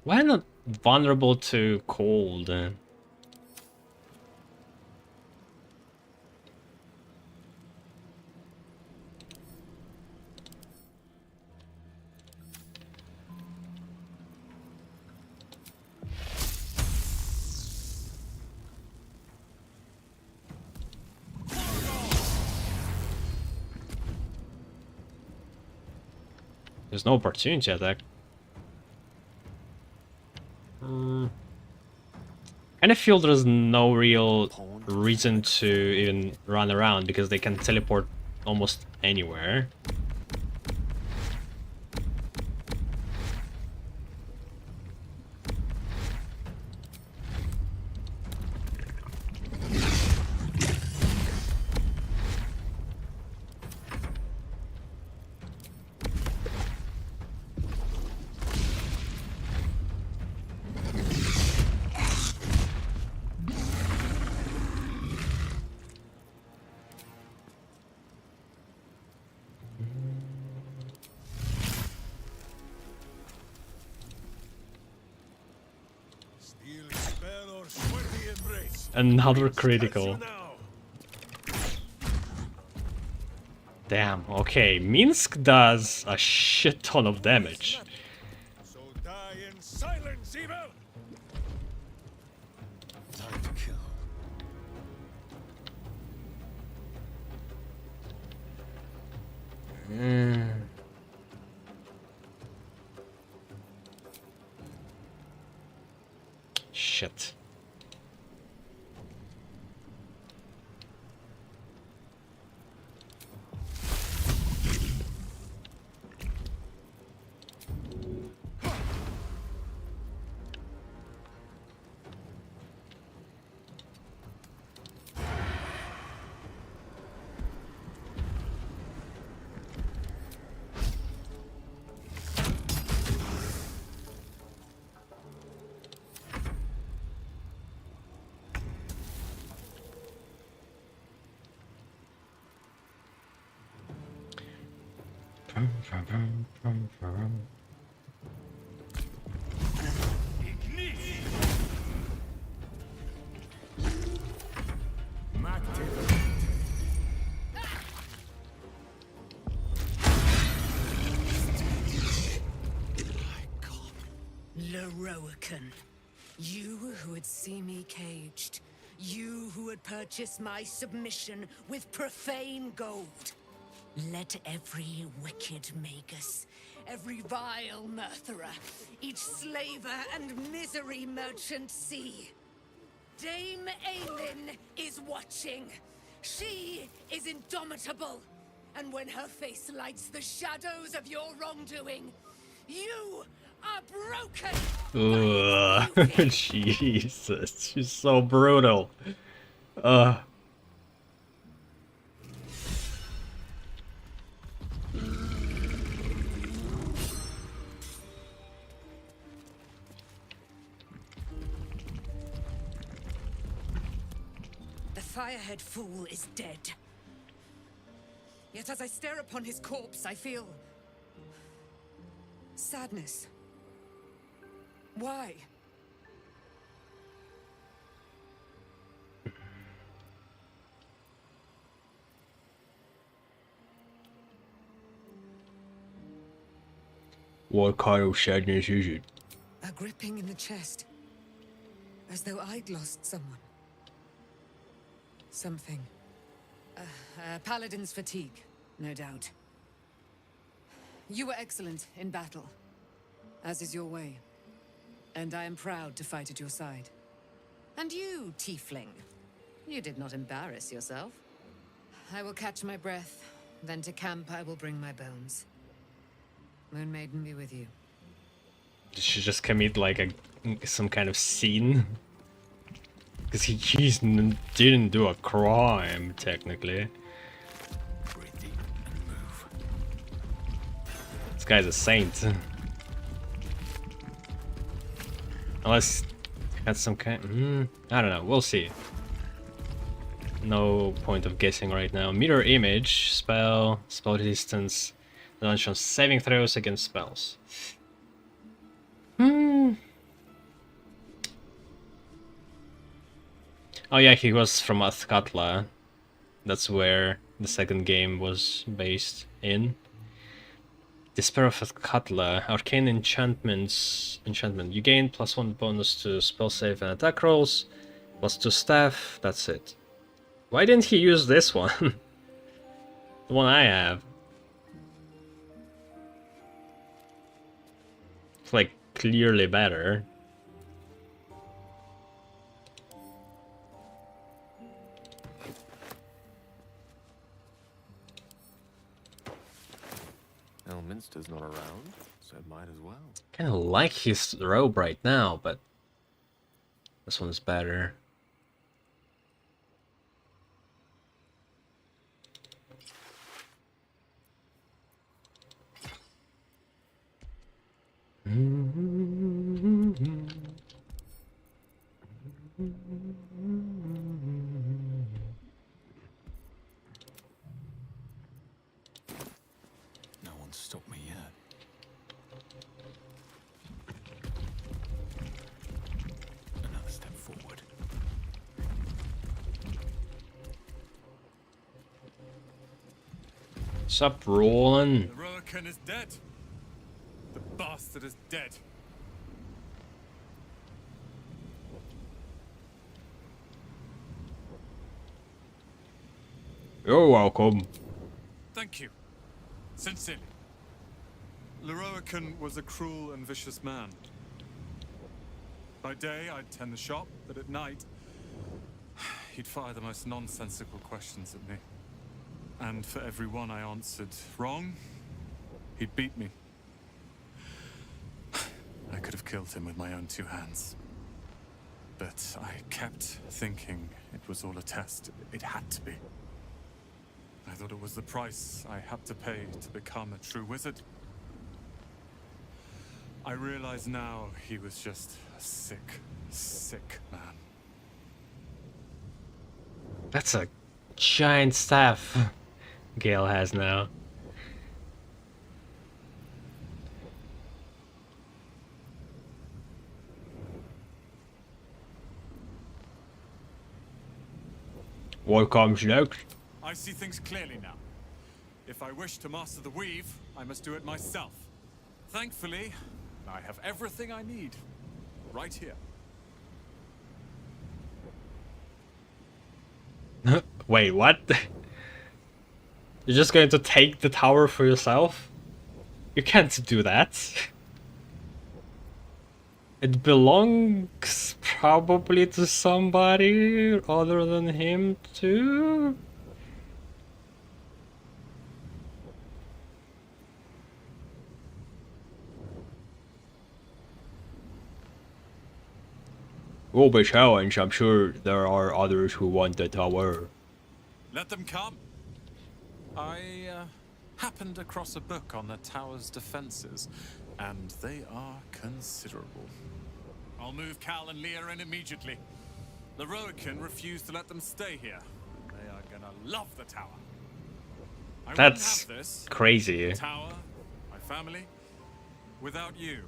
Why not vulnerable to cold? There's no opportunity attack. And I feel there's no real reason to even run around because they can teleport almost anywhere. embrace. Another critical. Damn, okay, Minsk does a shit ton of damage. So die in silence, evil. Time to kill. Shit. Leroican, you who would see me caged, you who would purchase my submission with profane gold. Let every wicked magus, every vile murtherer, each slaver and misery merchant see. Dame Aelin is watching. She is indomitable. And when her face lights the shadows of your wrongdoing, you are broken. Ugh. Jesus, she's so brutal. Ugh. The Firehead fool is dead. Yet as I stare upon his corpse, I feel sadness. Why? What kind of sadness is it? A gripping in the chest. As though I'd lost someone. Something. Paladin's fatigue, no doubt. You were excellent in battle, as is your way. And I am proud to fight at your side. And you, tiefling, you did not embarrass yourself. I will catch my breath, then to camp I will bring my bones. Moon Maiden be with you. Did she just commit like some kind of scene? Because he didn't do a crime, technically. This guy's a saint. Unless he had some kind... I don't know, we'll see. No point of guessing right now. Mirror image, spell distance, launch on saving throws against spells. Oh yeah, he was from Athkatla. That's where the second game was based in. Despair of Athkatla. Arcane enchantments. Enchantment. You gain +1 bonus to spell save and attack rolls. +2 staff. That's it. Why didn't he use this one? The one I have. It's like clearly better. Elminster's not around, so it might as well. Kinda like his robe right now, but this one's better. No one's stopped me yet. Another step forward. Sup, Roland? The Roaken is dead. The bastard is dead. You're welcome. Thank you. Sincerely. Leroican was a cruel and vicious man. By day, I'd tend the shop, but at night, he'd fire the most nonsensical questions at me. And for every one I answered wrong, he'd beat me. I could have killed him with my own 2 hands. But I kept thinking it was all a test. It had to be. I thought it was the price I had to pay to become a true wizard. I realize now he was just a sick, sick man. That's a giant staff Gale has now. What comes next? I see things clearly now. If I wish to master the weave, I must do it myself. Thankfully, I have everything I need right here. Wait, what? You're just going to take the tower for yourself? You can't do that. It belongs probably to somebody other than him too? Will be challenged. I'm sure there are others who want the tower. Let them come. I happened across a book on the tower's defenses, and they are considerable. I'll move Cal and Leah in immediately. The Roaken refused to let them stay here. They are gonna love the tower. I That's wouldn't have this, crazy. the tower, my family, without you.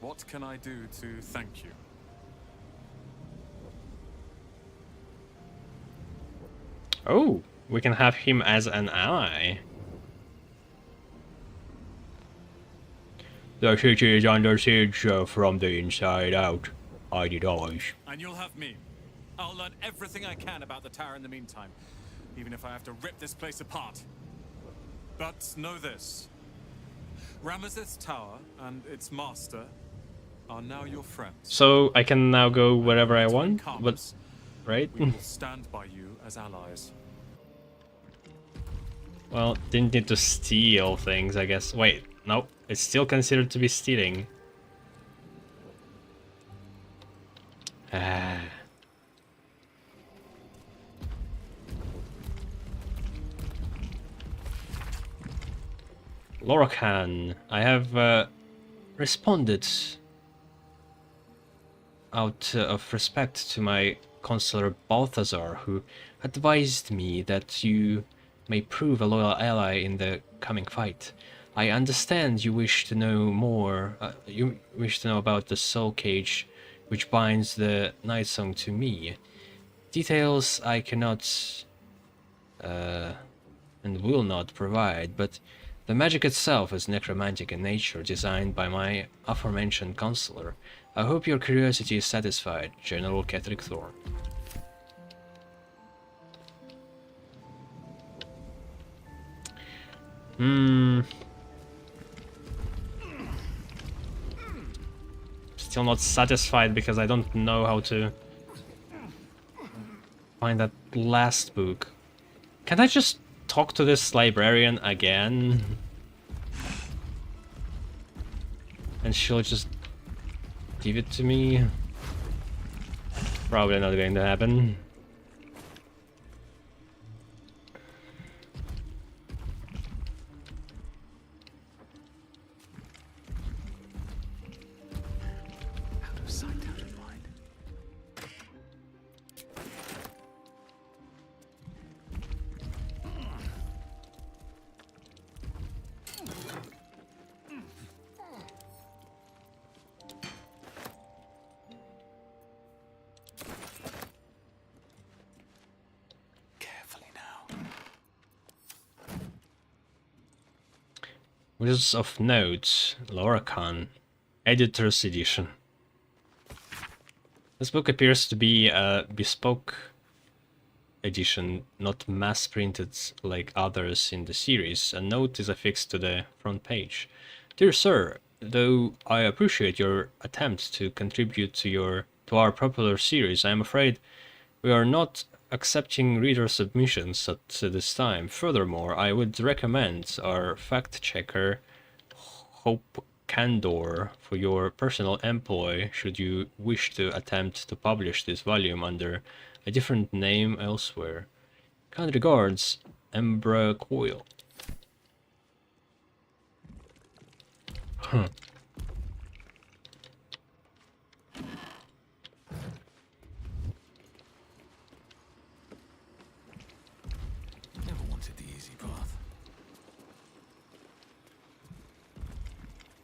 What can I do to thank you? Oh, we can have him as an ally. The city is under siege from the inside out. I did always. And you'll have me. I'll learn everything I can about the tower in the meantime, even if I have to rip this place apart. But know this. Ramesses Tower and its master are now your friends. So I can now go wherever I want, but right? We will stand by you as allies. Well, didn't need to steal things, I guess. Wait, nope. It's still considered to be stealing. Ah. Lorcan, I have responded out of respect to my consular Balthazar, who advised me that you may prove a loyal ally in the coming fight. I understand you wish to know more. You wish to know about the soul cage, which binds the Night Song to me. Details I cannot and will not provide, but the magic itself is necromantic in nature, designed by my aforementioned consular. I hope your curiosity is satisfied, General Catherick Thorn. Still not satisfied because I don't know how to find that last book. Can I just talk to this librarian again? And she'll just give it to me? Probably not going to happen. Out of sight, out of mind. Wizards of Note, Lorcan, Editor's Edition. This book appears to be a bespoke edition, not mass-printed like others in the series. A note is affixed to the front page. Dear Sir, though I appreciate your attempt to contribute to our popular series, I am afraid we are not accepting reader submissions at this time. Furthermore, I would recommend our fact-checker, Hope Candor, for your personal employ should you wish to attempt to publish this volume under a different name elsewhere. Kind regards, Embra Coil. Huh. Never wanted the easy path.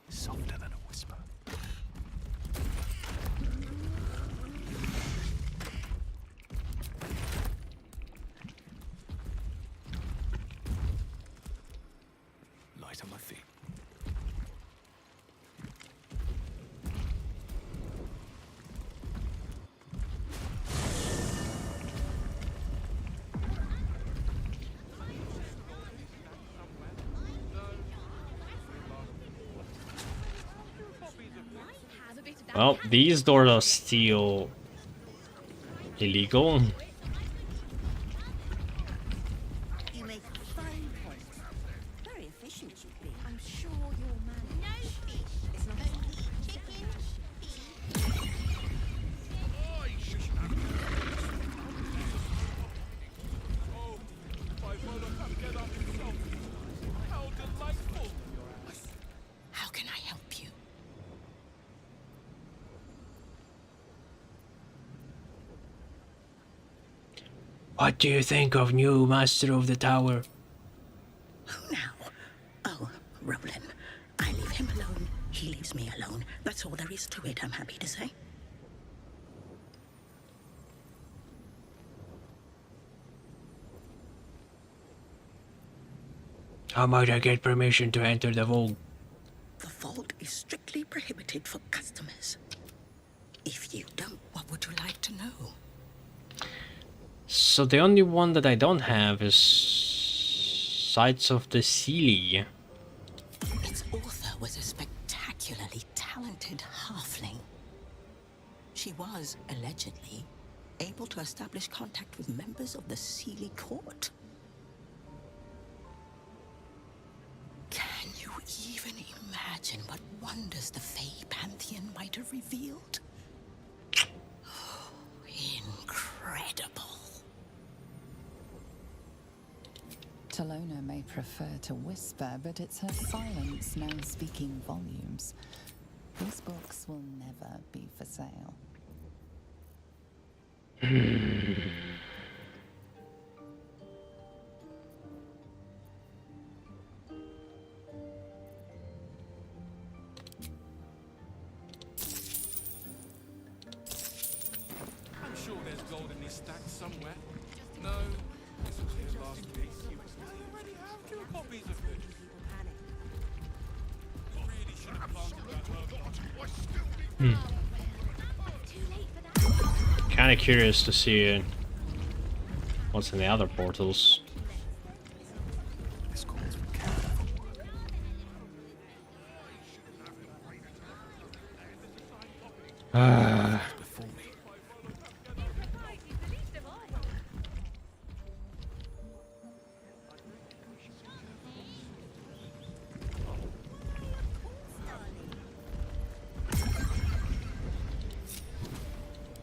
Softer than a whisper. Light on my feet. Well, these doors are still illegal. You make fine points. Very efficient you've been. I'm sure you'll manage. No fish. It's not chicken. How can I help you? What do you think of new Master of the Tower? Who now? Oh, Roland. I leave him alone. He leaves me alone. That's all there is to it, I'm happy to say. How might I get permission to enter the vault? The vault is strictly prohibited for customers. If you don't, What would you like to know? So the only one that I don't have is Sights of the Sealy. its author was a spectacularly talented halfling. She was, allegedly, able to establish contact with members of the Sealy court. Can you even imagine what wonders the Fey Pantheon might have revealed? Oh, incredible. Talona may prefer to whisper, but it's her silence now speaking volumes. These books will never be for sale. I'm sure there's gold in these stacks somewhere. No, this was his last piece. I already have 2 copies of it. You really should have planted that herb. Kind of curious to see what's in the other portals. This calls for careful work. Before me.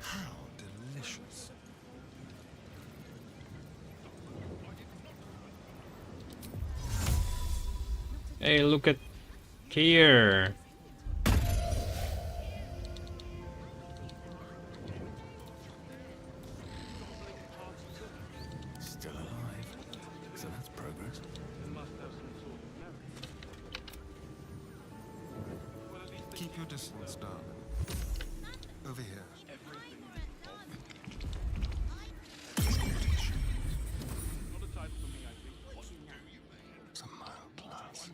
How delicious. Hey, look at here. Still alive. So that's progress. Keep your distance, darling. Over here. Some mild class.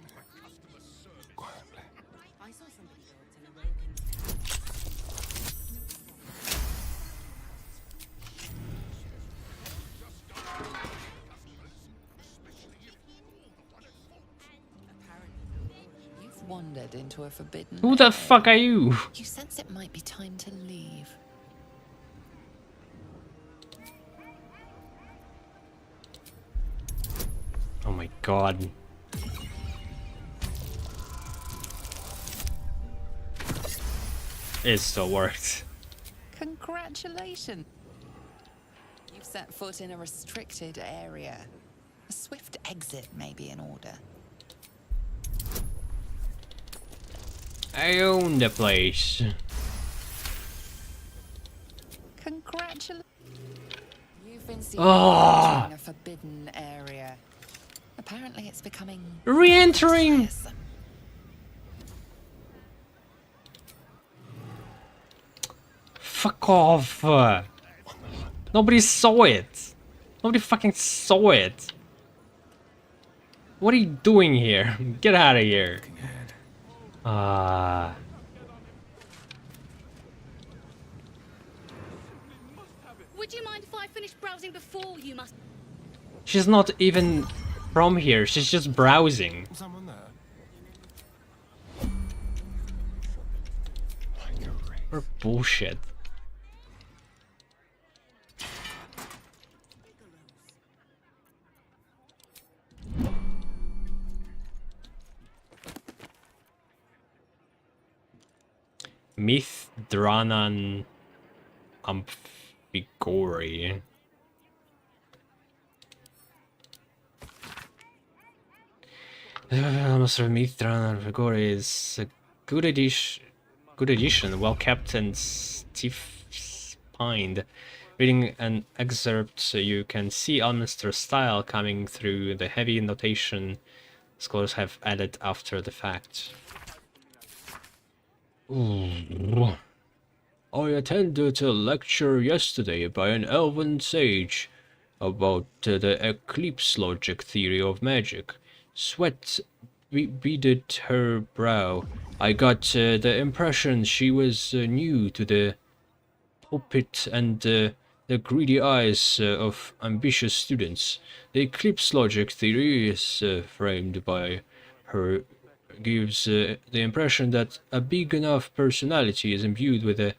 wandered into a forbidden Who the area. fuck are you? You sense it might be time to leave. Oh my god. It still worked. Congratulations! You've set foot in a restricted area. A swift exit may be in order. I own the place. Congratulations! You've been seen Ah! entering a forbidden area. Apparently it's becoming... Re-entering! tiresome. Fuck off! Nobody saw it! Nobody fucking saw it! What are you doing here? Get out of here! Ah. Would you mind if I finish browsing before you must? She's not even from here, she's just browsing. Someone there. Or bullshit. Mithranan Amphigori. The Master of Mithranan Amphigori is a good addition, well kept and stiff-spined. Reading an excerpt, you can see Alminster's style coming through the heavy notation scholars have added after the fact. Ooh. I attended a lecture yesterday by an elven sage about the eclipse logic theory of magic. Sweat beaded her brow. I got the impression she was new to the pulpit and the greedy eyes of ambitious students. The eclipse logic theory is framed by her gives the impression that a big enough personality is imbued with a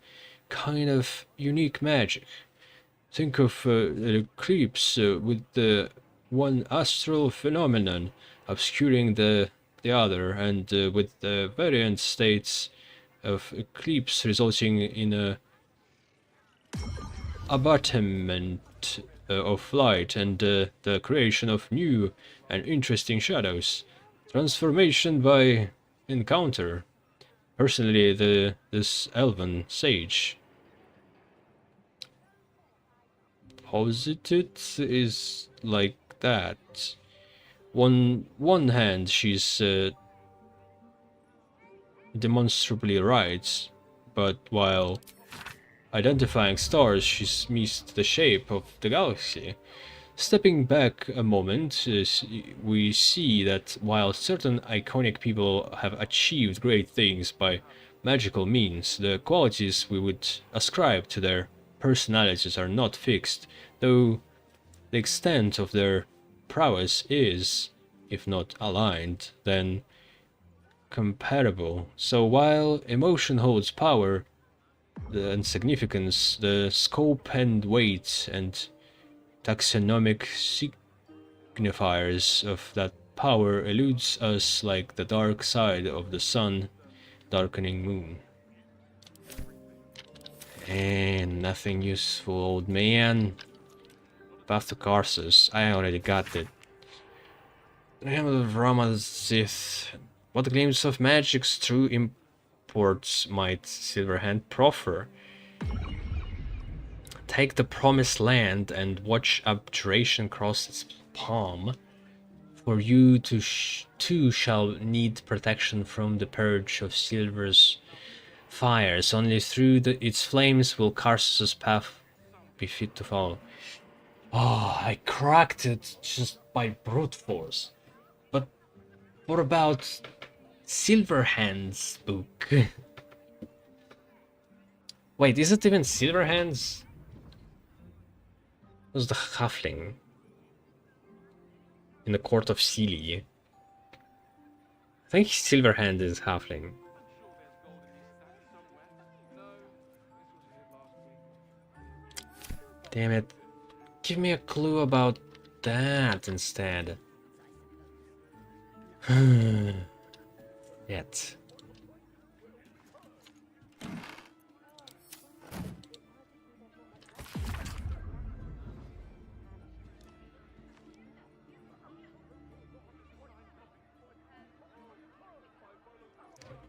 kind of unique magic. Think of the eclipse with the one astral phenomenon obscuring the other, and with the variant states of eclipse resulting in a abatement of light and the creation of new and interesting shadows. Transformation by encounter. Personally, this elven sage posited is like that. One hand, she's demonstrably right, but while identifying stars, she's missed the shape of the galaxy. Stepping back a moment, we see that while certain iconic people have achieved great things by magical means, the qualities we would ascribe to their personalities are not fixed, though the extent of their prowess is, if not aligned, then compatible. So while emotion holds power and significance, the scope and weight and taxonomic signifiers of that power eludes us like the dark side of the sun darkening moon. And nothing useful, old man. Path to Karsus. I already got it. The Hamlet of Ramazith. What gleams of magic's true imports might Silverhand proffer? Take the promised land and watch abjuration cross its palm. For you too shall need protection from the purge of Silver's fires. Only through its flames will Karsus' path be fit to follow. Oh, I cracked it just by brute force. But what about Silverhand's book? Wait, is it even Silverhand's? Was the halfling in the court of Sealy. think Silverhand is halfling. Damn it. Give me a clue about that instead. Yet.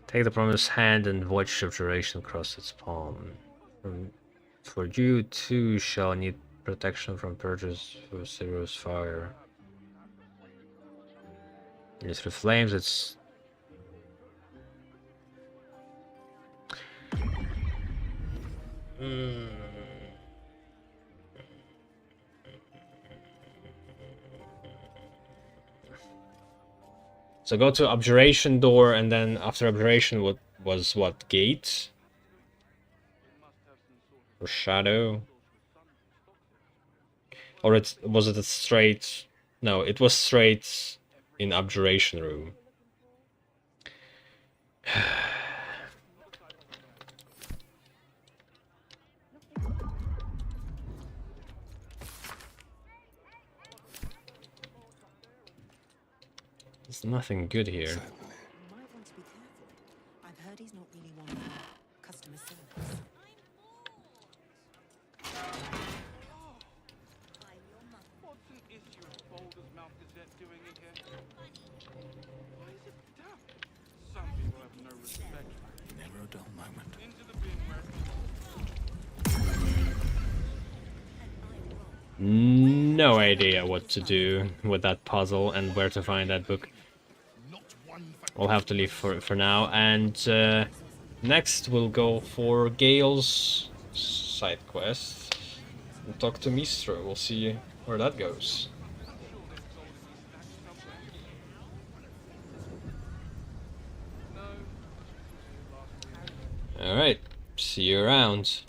Take the promised hand and watch of duration across its palm. For you too shall need protection from purges for Zero's fire. It through flames, it's... So go to abjuration door, and then after abjuration, what was what gate? Or shadow? Or was it a straight? No, it was straight in abjuration room. There's nothing good here. You might want to be careful. I've heard he's not really one for customer service. What's an issue of Baldur's Mouth Gazette doing in here? Why is it damp? Some people have no respect. Never a dull moment. Into the bin where No idea what to do with that puzzle and where to find that book. We'll have to leave for now, and next we'll go for Gale's side quest and talk to Mistra. We'll see where that goes. Alright, see you around.